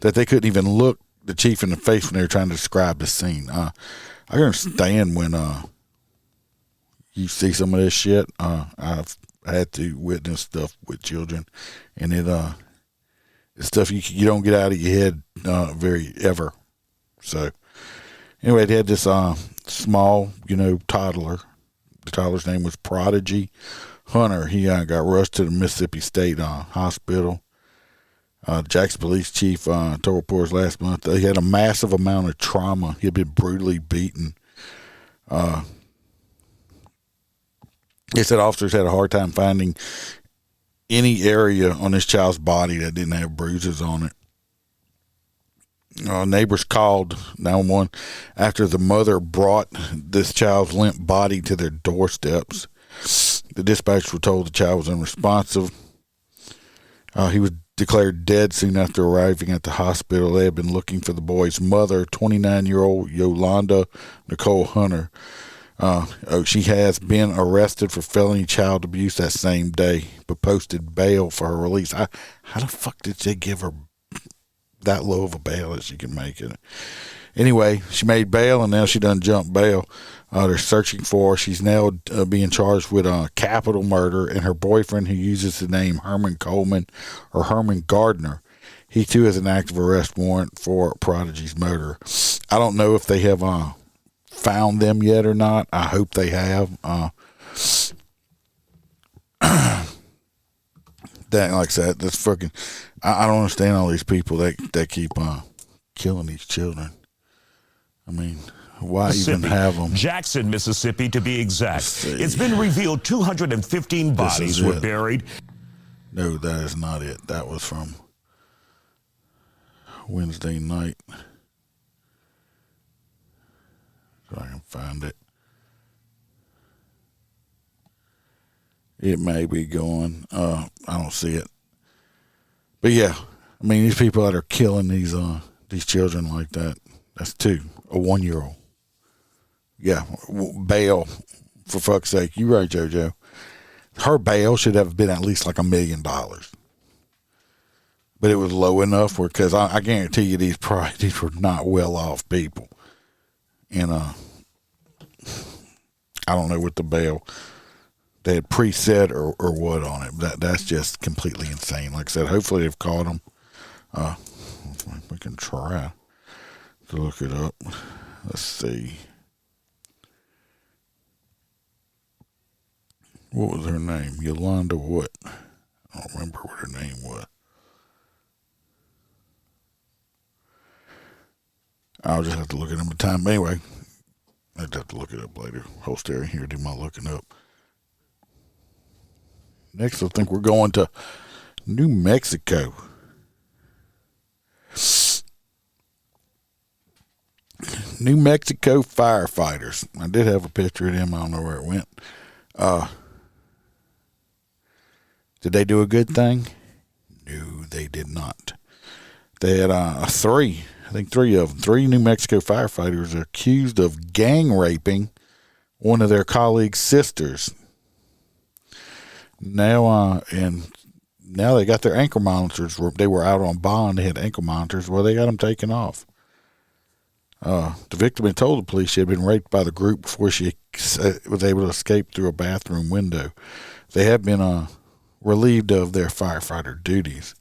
[SPEAKER 2] that they couldn't even look the chief in the face when they were trying to describe the scene. I understand when you see some of this shit. I've had to witness stuff with children, and it's stuff you don't get out of your head very ever. So anyway, they had this small, toddler. The toddler's name was Prodigy Hunter. He got rushed to the Mississippi State Hospital. Jackson Police Chief told reporters last month that he had a massive amount of trauma. He had been brutally beaten. He said officers had a hard time finding any area on this child's body that didn't have bruises on it. Neighbors called 911 after the mother brought this child's limp body to their doorsteps. The dispatchers were told the child was unresponsive. He was declared dead soon after arriving at the hospital. They had been looking for the boy's mother, 29-year-old Yolanda Nicole Hunter. She has been arrested for felony child abuse that same day, but posted bail for her release. How the fuck did they give her that low of a bail that she can make it? Anyway, she made bail, and now she done jumped bail. They're searching for her. She's now being charged with capital murder, and her boyfriend, who uses the name Herman Coleman or Herman Gardner, he too has an active arrest warrant for Prodigy's murder. I don't know if they have found them yet or not. I hope they have. That, like I said, that's fucking. I don't understand all these people that keep killing these children. I mean, why even have them?
[SPEAKER 12] Jackson, Mississippi, to be exact. It's been revealed 215 bodies were buried.
[SPEAKER 2] No, that is not it. That was from Wednesday night. So I can find it. It may be going. I don't see it. But yeah, I mean, these people that are killing these children like that, that's two. A 1-year-old. Yeah, bail, for fuck's sake. You right, JoJo. Her bail should have been at least like $1 million. But it was low enough because I guarantee you these were not well-off people. And I don't know what the bail they had preset or what on it. That's just completely insane. Like I said, hopefully they've caught them. We can try to look it up. Let's see. What was her name? Yolanda what? I don't remember what her name was. I'll just have to look at them at a time. Anyway, I'd have to look it up later. Hold steering here, do my looking up. Next, I think we're going to New Mexico. New Mexico firefighters. I did have a picture of them. I don't know where it went. Did they do a good thing? No, they did not. They had three of them. Three New Mexico firefighters are accused of gang raping one of their colleagues' sisters. Now they got their ankle monitors. They were out on bond. They had ankle monitors. Well, they got them taken off. The victim had told the police she had been raped by the group before she was able to escape through a bathroom window. They have been relieved of their firefighter duties.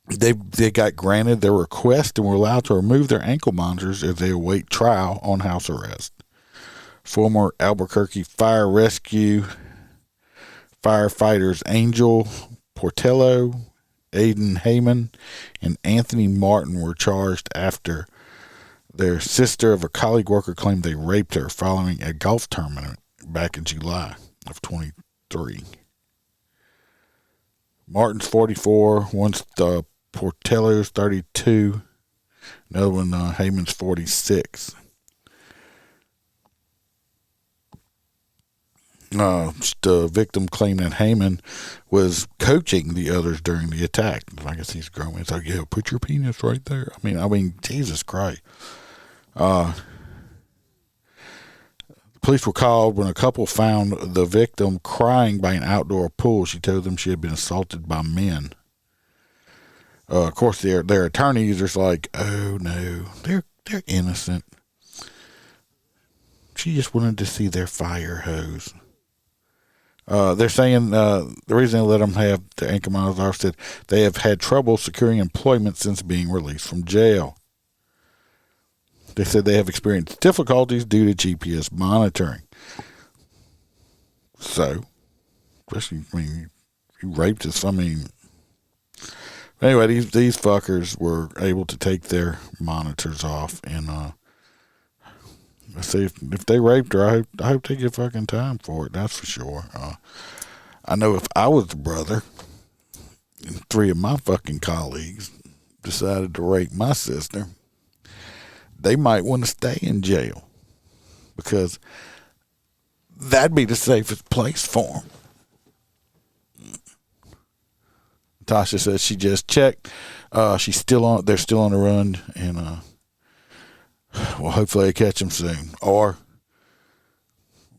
[SPEAKER 2] They got granted their request and were allowed to remove their ankle monitors as they await trial on house arrest. Former Albuquerque Fire Rescue firefighters Angel Portello, Aiden Heyman, and Anthony Martin were charged after their sister of a colleague worker claimed they raped her following a golf tournament back in July of 23. Martin's 44, one's Portello's 32, another one, Heyman's 46. The victim claimed that Heyman was coaching the others during the attack. I guess he's grown. It's like, yeah, put your penis right there. I mean, Jesus Christ. Police were called when a couple found the victim crying by an outdoor pool. She told them she had been assaulted by men. Of course, their attorneys are like, oh no, they're innocent. She just wanted to see their fire hose. They're saying the reason they let them have the ankle monitors said they have had trouble securing employment since being released from jail. They said they have experienced difficulties due to GPS monitoring. So, especially when you raped us, anyway, these fuckers were able to take their monitors off, and I say if they raped her, I hope they get fucking time for it. That's for sure. I know if I was the brother and three of my fucking colleagues decided to rape my sister, they might want to stay in jail because that'd be the safest place for them. Tasha says she just checked. They're still on the run, and well, hopefully they catch them soon. Or,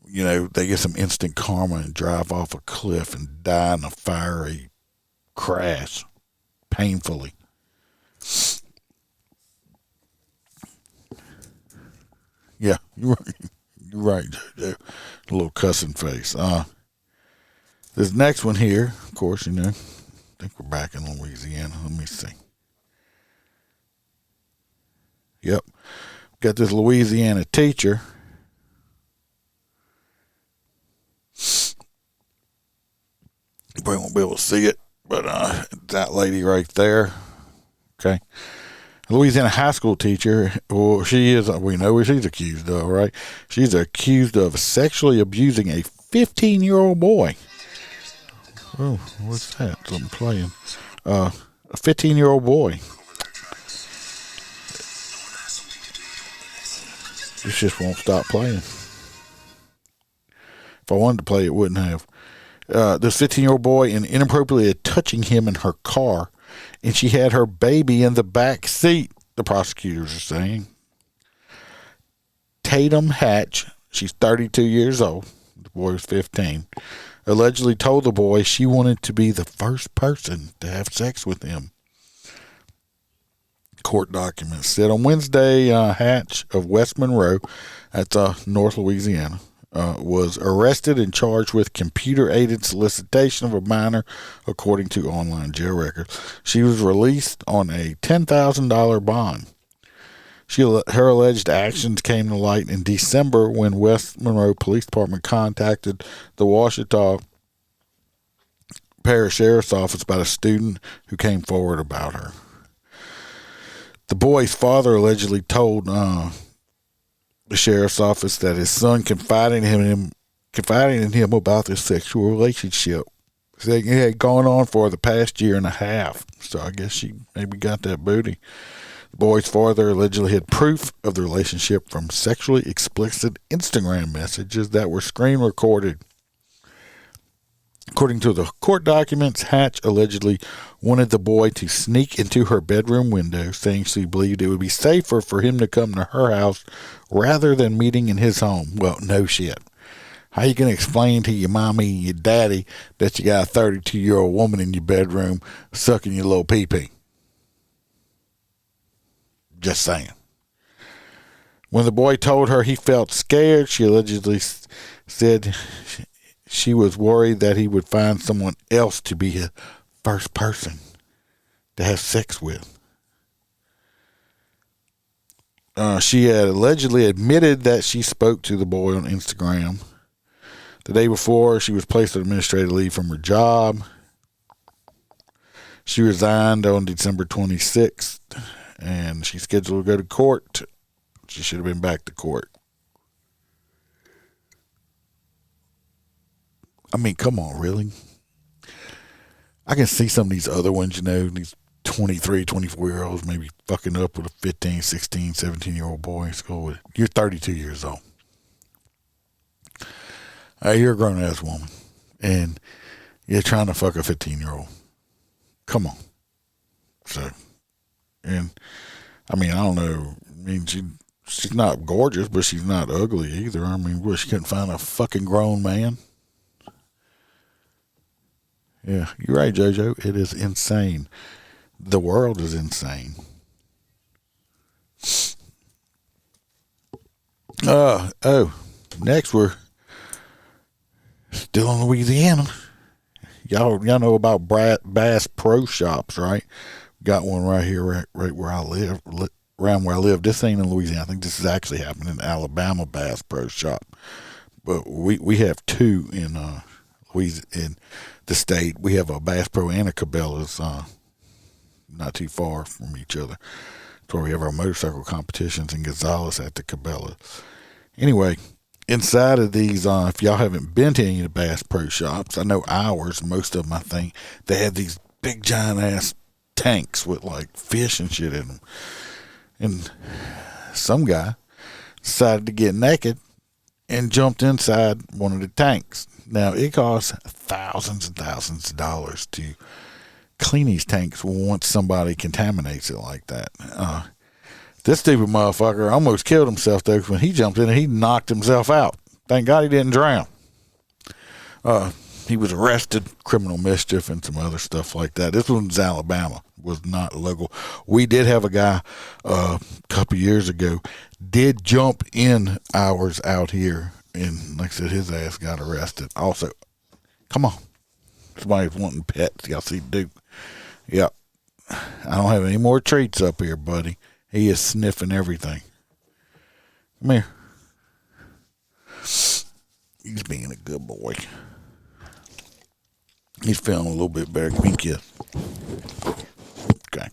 [SPEAKER 2] they get some instant karma and drive off a cliff and die in a fiery crash painfully. Yeah, you're right. A little cussing face. This next one here, of course, I think we're back in Louisiana. Let me see. Yep. Got this Louisiana teacher. You probably won't be able to see it, but that lady right there. Okay. Louisiana high school teacher, well, we know what she's accused of, right? She's accused of sexually abusing a 15-year-old boy. Oh, what's that? Something playing. A 15-year-old boy. This just won't stop playing. If I wanted to play, it wouldn't have. This 15-year-old boy and inappropriately touching him in her car, and she had her baby in the back seat, the prosecutors are saying. Tatum Hatch, she's 32 years old. The boy was 15. Allegedly told the boy she wanted to be the first person to have sex with him. Court documents said on Wednesday, Hatch of West Monroe, that's North Louisiana, was arrested and charged with computer-aided solicitation of a minor, according to online jail records. She was released on a $10,000 bond. Her alleged actions came to light in December when West Monroe Police Department contacted the Ouachita Parish Sheriff's Office about a student who came forward about her. The boy's father allegedly told the sheriff's office that his son confiding in him about this sexual relationship that he had gone on for the past year and a half. So I guess she maybe got that booty. The boy's father allegedly had proof of the relationship from sexually explicit Instagram messages that were screen recorded. According to the court documents, Hatch allegedly wanted the boy to sneak into her bedroom window, saying she believed it would be safer for him to come to her house rather than meeting in his home. Well, no shit. How you going to explain to your mommy and your daddy that you got a 32-year-old woman in your bedroom sucking your little pee-pee? Just saying. When the boy told her he felt scared, she allegedly said she was worried that he would find someone else to be his first person to have sex with. She had allegedly admitted that she spoke to the boy on Instagram. The day before, she was placed on administrative leave from her job. She resigned on December 26th, and she's scheduled to go to court. She should have been back to court. I mean, come on, really? I can see some of these other ones, these 23, 24-year-olds maybe fucking up with a 15, 16, 17-year-old boy in school. You're 32 years old. You're a grown-ass woman, and you're trying to fuck a 15-year-old. Come on. So, and, I mean, I don't know. I mean, she's not gorgeous, but she's not ugly either. I mean, she couldn't find a fucking grown man. Yeah, you're right, JoJo. It is insane. The world is insane. Next we're still in Louisiana. Y'all know about Bass Pro Shops, right? Got one right here, right where I live, around where I live. This ain't in Louisiana. I think this is actually happening in Alabama, Bass Pro Shop. But we have two in Louisiana, in the state. We have a Bass Pro and a Cabela's, not too far from each other. That's where we have our motorcycle competitions in Gonzales at the Cabela. Anyway, inside of these, if y'all haven't been to any of the Bass Pro Shops, I know ours, most of them, I think, they have these big giant ass tanks with like fish and shit in them. And some guy decided to get naked and jumped inside one of the tanks. Now, it costs thousands and thousands of dollars to clean these tanks once somebody contaminates it like that. This stupid motherfucker almost killed himself, though, when he jumped in and he knocked himself out. Thank God he didn't drown. He was arrested, criminal mischief, and some other stuff like that. This one's Alabama, was not local. We did have a guy a couple years ago, did jump in ours out here, and like I said, his ass got arrested. Also, come on. Somebody's wanting pets. Y'all see Duke? Yep. I don't have any more treats up here, buddy. He is sniffing everything. Come here. He's being a good boy. He's feeling a little bit better. Give me a kiss. Okay.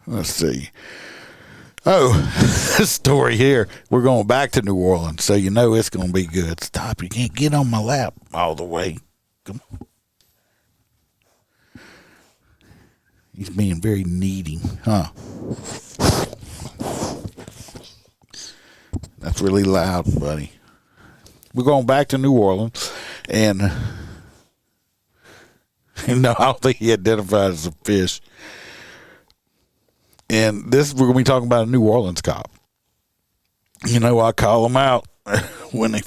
[SPEAKER 2] Let's see. This story here. We're going back to New Orleans, so you know it's going to be good. Stop. You can't get on my lap all the way. Come on. He's being very needy, huh? That's really loud, buddy. We're going back to New Orleans, and no, I don't think he identified as a fish. And this, we're going to be talking about a New Orleans cop. I call them out when they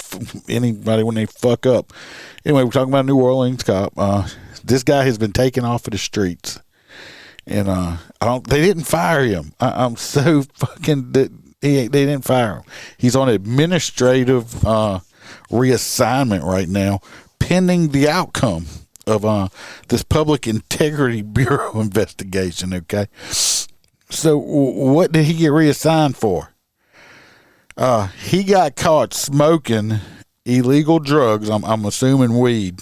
[SPEAKER 2] fuck up. Anyway, we're talking about a New Orleans cop. This guy has been taken off of the streets. And they didn't fire him. I'm so fucking they didn't fire him. He's on administrative reassignment right now, pending the outcome of this Public Integrity Bureau investigation. Okay, so what did he get reassigned for? He got caught smoking illegal drugs. I'm assuming weed.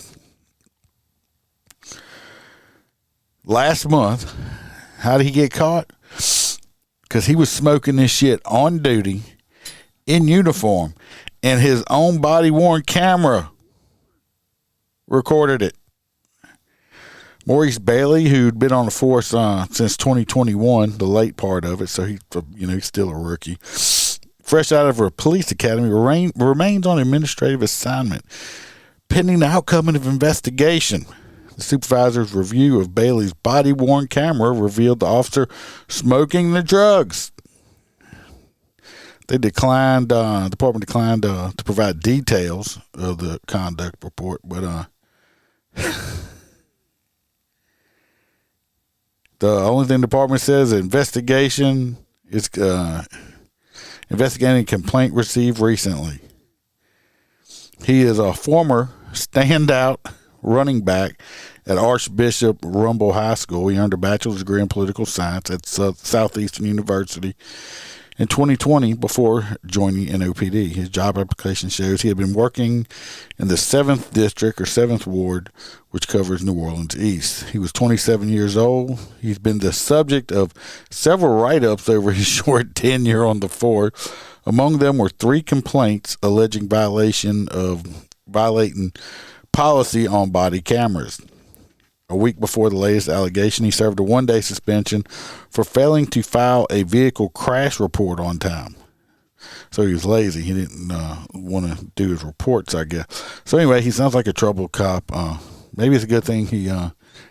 [SPEAKER 2] Last month. How did he get caught? because he was smoking this shit on duty in uniform, and his own body-worn camera recorded it. Maurice Bailey, who'd been on the force since 2021, the late part of it, so he's still a rookie, fresh out of a police academy, remains on administrative assignment pending the outcome of investigation. The supervisor's review of Bailey's body-worn camera revealed the officer smoking the drugs. The department declined to provide details of the conduct report, but the only thing the department says is investigation is investigating a complaint received recently. He is a former standout running back at Archbishop Rumble High School. He earned a bachelor's degree in political science at Southeastern University in 2020 before joining NOPD. His job application shows he had been working in the 7th District or 7th Ward, which covers New Orleans East. He was 27 years old. He's been the subject of several write-ups over his short tenure on the force. Among them were 3 complaints alleging violating policy on body cameras. A week before the latest allegation, he served a 1-day suspension for failing to file a vehicle crash report on time. So he was lazy. He didn't want to do his reports, I guess. So anyway, he sounds like a troubled cop. Maybe it's a good thing he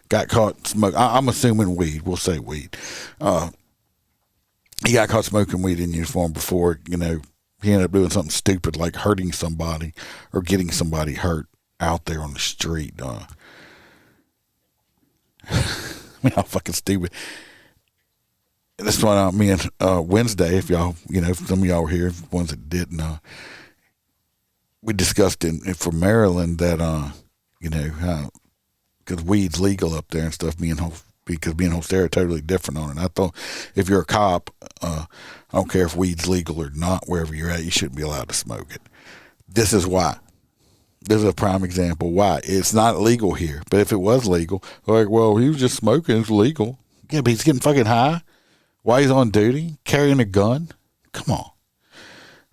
[SPEAKER 2] got caught smoking. I'm assuming weed. We'll say weed. He got caught smoking weed in uniform before, he ended up doing something stupid like hurting somebody or getting somebody hurt out there on the street. I mean, how fucking stupid. That's why me and Wednesday, if y'all, if some of y'all were here, ones that didn't, we discussed for Maryland that, because weed's legal up there and stuff, because me and Hostera are totally different on it. And I thought if you're a cop, I don't care if weed's legal or not, wherever you're at, you shouldn't be allowed to smoke it. This is why. This is a prime example why. It's not legal here. But if it was legal, he was just smoking, it's legal. Yeah, but he's getting fucking high while he's on duty, carrying a gun. Come on.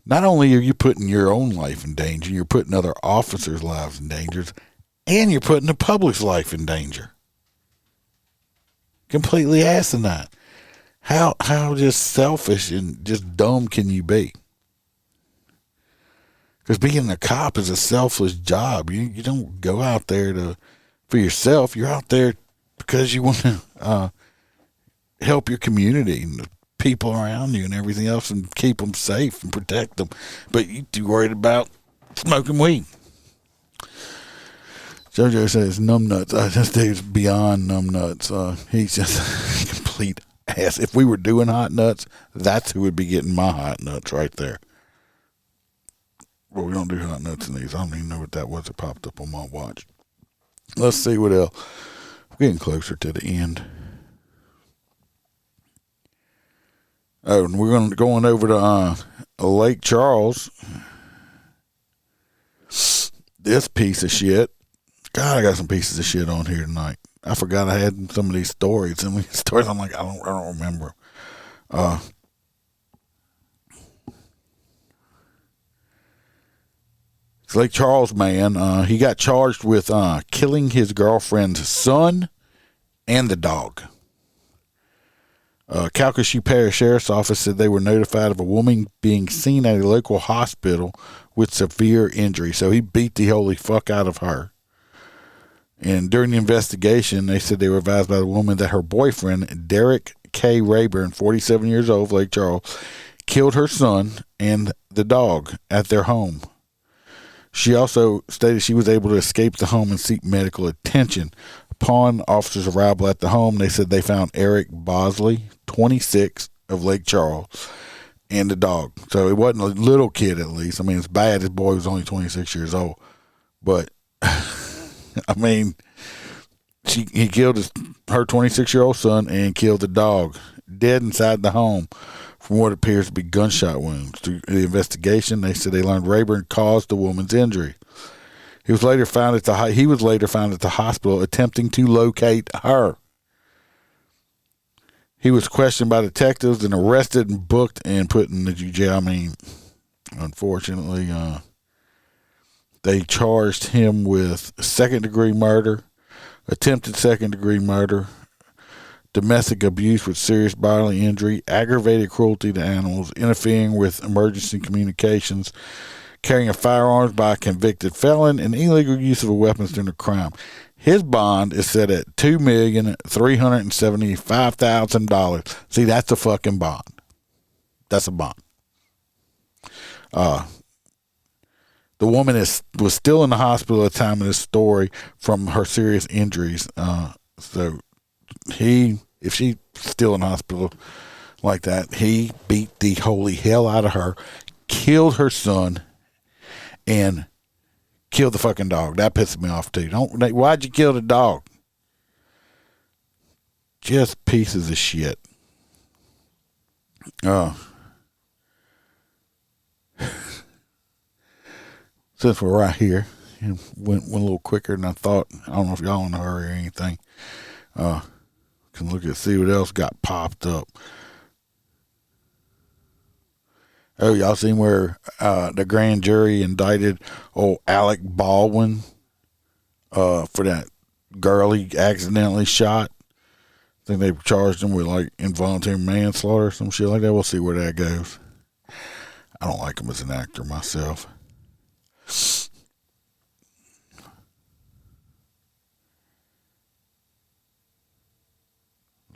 [SPEAKER 2] Not only are you putting your own life in danger, you're putting other officers' lives in danger, and you're putting the public's life in danger. Completely asinine. How just selfish and just dumb can you be? Because being a cop is a selfless job. You don't go out there for yourself. You're out there because you want to help your community and the people around you and everything else and keep them safe and protect them. But you're too worried about smoking weed. JoJo says numbnuts. This dude's beyond numbnuts. He's just a complete ass. If we were doing hot nuts, that's who would be getting my hot nuts right there. Well, we don't do hot nuts in these. I don't even know what that was that popped up on my watch. Let's see what else. We're getting closer to the end. Oh, and we're going over to Lake Charles. This piece of shit. God, I got some pieces of shit on here tonight. I forgot I had some of these stories. Some of these stories, I'm like, I don't remember. Lake Charles man, he got charged with killing his girlfriend's son and the dog. Calcasieu Parish Sheriff's Office said they were notified of a woman being seen at a local hospital with severe injury. So he beat the holy fuck out of her. And during the investigation, they said they were advised by the woman that her boyfriend, Derek K. Rayburn, 47 years old, Lake Charles, killed her son and the dog at their home. She also stated she was able to escape the home and seek medical attention. Upon officers' arrival at the home, they said they found Eric Bosley, 26, of Lake Charles, and the dog. So it wasn't a little kid, at least. I mean, it's bad his boy was only 26 years old. But, I mean, he killed her 26-year-old son and killed the dog, dead inside the home, from what appears to be gunshot wounds. Through the investigation, they said they learned Rayburn caused the woman's injury. He was later found at the hospital attempting to locate her. He was questioned by detectives and arrested and booked and put in the jail. I mean, unfortunately, they charged him with second-degree murder, attempted second-degree murder, domestic abuse with serious bodily injury, aggravated cruelty to animals, interfering with emergency communications, carrying a firearm by a convicted felon, and illegal use of a weapon during a crime. His bond is set at $2,375,000. See, that's a fucking bond. That's a bond. The woman was still in the hospital at the time of this story from her serious injuries. So if she's still in the hospital like that, he beat the holy hell out of her, killed her son, and killed the fucking dog. That pisses me off too. Why'd you kill the dog? Just pieces of shit. Since we're right here, it went a little quicker than I thought. I don't know if y'all in a hurry or anything. Can look at see what else got popped up. Oh, y'all seen where the grand jury indicted old Alec Baldwin for that girl he accidentally shot? I think they charged him with like involuntary manslaughter or some shit like that. We'll see where that goes. I don't like him as an actor myself.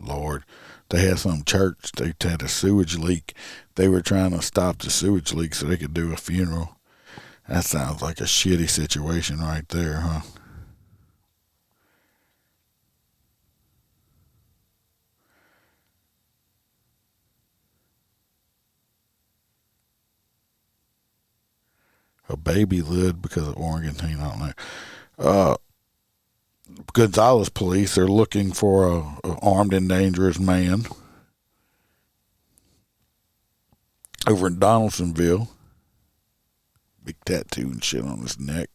[SPEAKER 2] Lord, they had some church. They had a sewage leak. They were trying to stop the sewage leak so they could do a funeral. That sounds like a shitty situation right there, huh? A baby lived because of orangutane. I don't know. Gonzales police are looking for a armed and dangerous man over in Donaldsonville. Big tattoo and shit on his neck.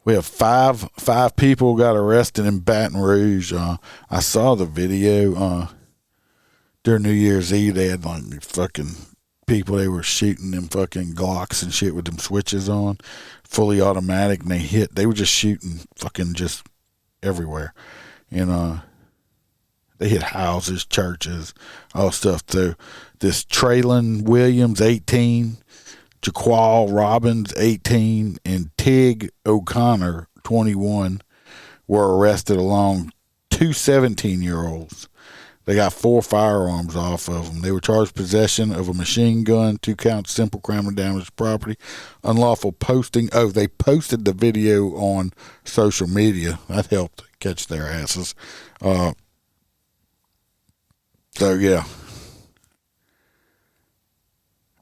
[SPEAKER 2] We have five people got arrested in Baton Rouge. I saw the video during New Year's Eve. They had like fucking people, they were shooting them fucking Glocks and shit with them switches on, fully automatic, and they were just shooting fucking just everywhere. And they hit houses, churches, all stuff too. This Traylon Williams, 18, Jaqual Robbins, 18, and Tig O'Connor, 21, were arrested along two 17-year-olds. They got 4 firearms off of them. They were charged possession of a machine gun, 2 counts simple crime of damage to property, unlawful posting. Oh, they posted the video on social media. That helped catch their asses. So, yeah.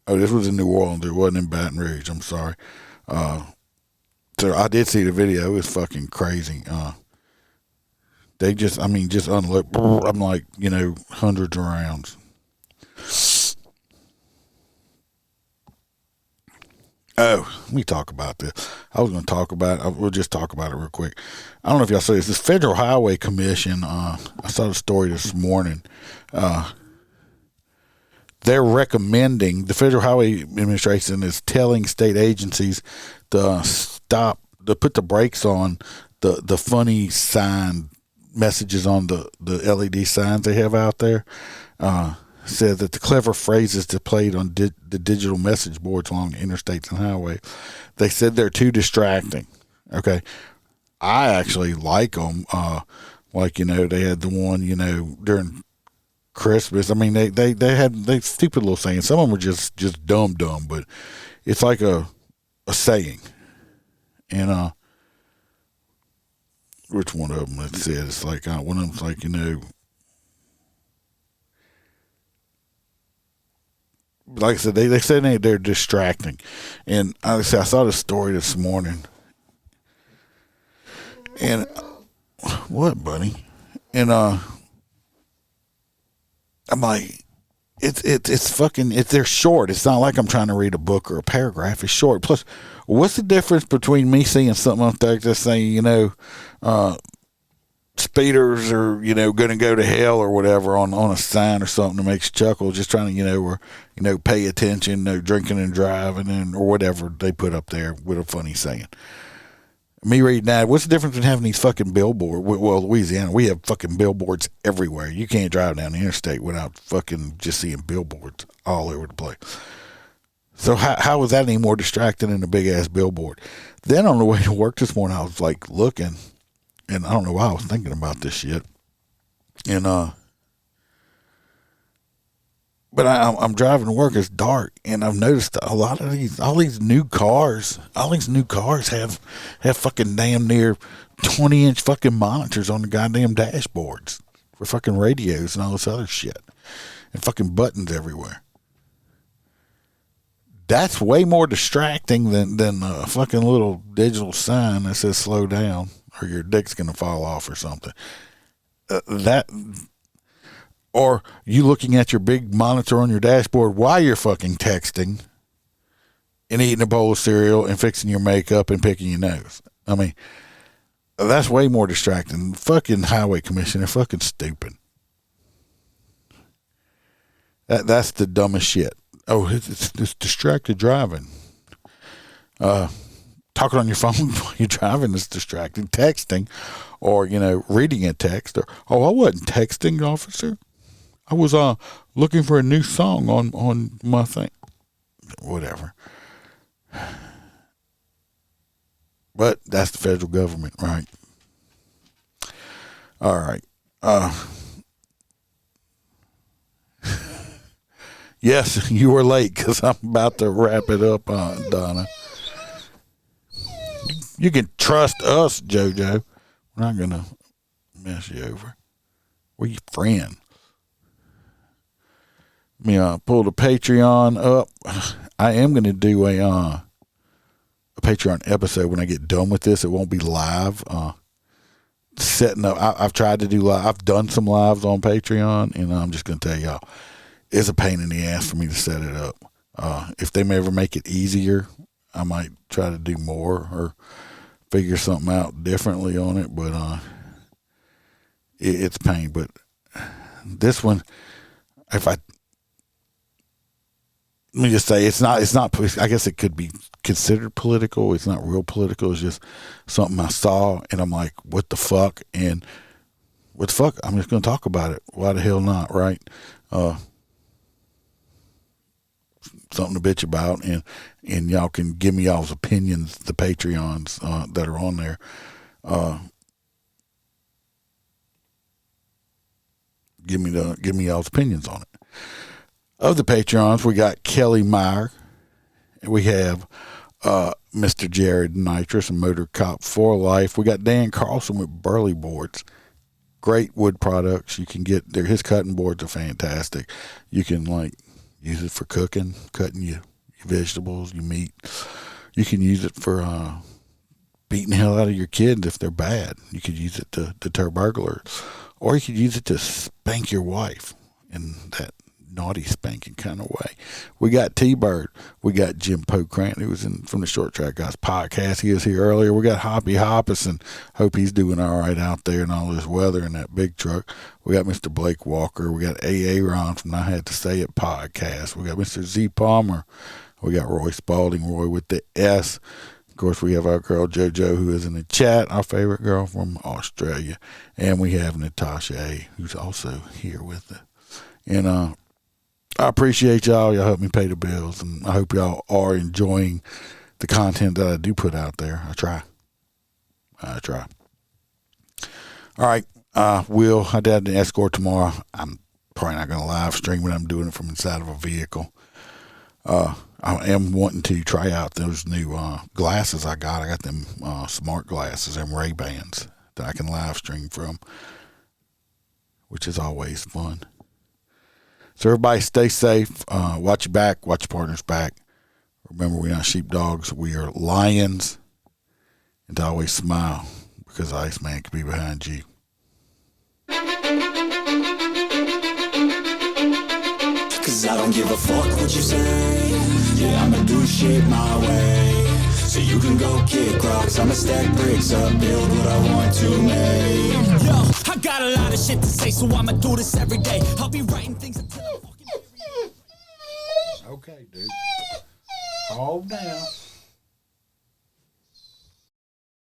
[SPEAKER 2] Oh, this was in New Orleans. It wasn't in Baton Rouge. I'm sorry. So I did see the video. It was fucking crazy. They just unload. I'm like, hundreds of rounds. Oh, let me talk about this. We'll just talk about it real quick. I don't know if y'all saw this. This Federal Highway Commission, I saw the story this morning. They're recommending, the Federal Highway Administration is telling state agencies to put the brakes on the funny sign messages on the LED signs they have out there. Said that the clever phrases displayed on the digital message boards along interstates and highways, they said they're too distracting. Okay. I actually like them. They had the one, during Christmas. I mean, they had stupid little sayings. Some of them were just dumb, but it's like a saying. And, which one of them it said? It's like, one of them's like, like I said, they said they're distracting. And I saw the story this morning. And, what, buddy? And, I'm like, they're short. It's not like I'm trying to read a book or a paragraph. It's short. Plus, what's the difference between me seeing something up there just saying, speeders are, going to go to hell or whatever on a sign or something that makes you chuckle, just trying to, pay attention, no drinking and driving or whatever they put up there with a funny saying. Me reading that, what's the difference between having these fucking billboards? Well, Louisiana, we have fucking billboards everywhere. You can't drive down the interstate without fucking just seeing billboards all over the place. So how was that any more distracting than a big-ass billboard? Then on the way to work this morning, I was like looking, and I don't know why I was thinking about this shit. And but I'm driving to work. It's dark, and I've noticed all these new cars have fucking damn near 20-inch fucking monitors on the goddamn dashboards for fucking radios and all this other shit, and fucking buttons everywhere. That's way more distracting than a fucking little digital sign that says slow down or your dick's gonna fall off or something. Or you looking at your big monitor on your dashboard while you're fucking texting and eating a bowl of cereal and fixing your makeup and picking your nose. I mean, that's way more distracting. Fucking highway commissioner, fucking stupid. That's the dumbest shit. Oh, it's distracted driving. Talking on your phone while you're driving is distracting. Texting or, reading a text. Or, I wasn't texting, officer. I was looking for a new song on my thing. Whatever. But that's the federal government, right? All right. Yes, you were late because I'm about to wrap it up, Donna. You can trust us, JoJo. We're not going to mess you over. We're your friend. Let me pull the Patreon up. I am going to do a Patreon episode when I get done with this. It won't be live. Setting up. I've tried to do live. I've done some lives on Patreon, and I'm just going to tell y'all, it's a pain in the ass for me to set it up. If they may ever make it easier, I might try to do more or figure something out differently on it. But it's a pain. But this one, let me just say, it's not, I guess it could be considered political. It's not real political. It's just something I saw, and I'm like, what the fuck? And what the fuck? I'm just going to talk about it. Why the hell not, right? Something to bitch about, and y'all can give me y'all's opinions, the Patreons that are on there. Give me y'all's opinions on it. Of the Patreons, we got Kelly Meyer. We have Mr. Jared Nitrous and MOTORCOP for Life. We got Dan Carlson with Burley Boards. Great wood products. You can get there. His cutting boards are fantastic. You can use it for cooking, cutting your vegetables, your meat. You can use it for beating the hell out of your kids if they're bad. You could use it to deter burglars. Or you could use it to spank your wife in that naughty spanking kind of way. We got T-Bird. We got Jim Pocrant, who was from the Short Track Guys podcast. He was here earlier. We got Hoppy Hoppison. Hope he's doing all right out there in all this weather in that big truck. We got Mr. Blake Walker. We got A.A. Ron from I Had to Say It podcast. We got Mr. Z Palmer. We got Roy Spalding, Roy with the S. Of course, we have our girl JoJo, who is in the chat, our favorite girl from Australia. And we have Natasha A., who's also here with us. And I appreciate y'all. Y'all help me pay the bills, and I hope y'all are enjoying the content that I do put out there. I try. All right. I did an escort tomorrow. I'm probably not going to live stream it. I'm doing it from inside of a vehicle. I am wanting to try out those new glasses I got. I got them smart glasses, them Ray-Bans that I can live stream from, which is always fun. So everybody stay safe. Watch your back. Watch your partner's back. Remember, we're not sheepdogs. We are lions. And to always smile, because Iceman could be behind you.
[SPEAKER 15] cause I don't give a fuck what you say. Yeah, I'ma do shit my way. So you can go kick rocks, I'ma stack bricks up, build what I want to make. Yo, I got a lot of shit to say, so I'ma do this every day. I'll be writing things until I fucking...
[SPEAKER 2] Okay, dude. Calm down.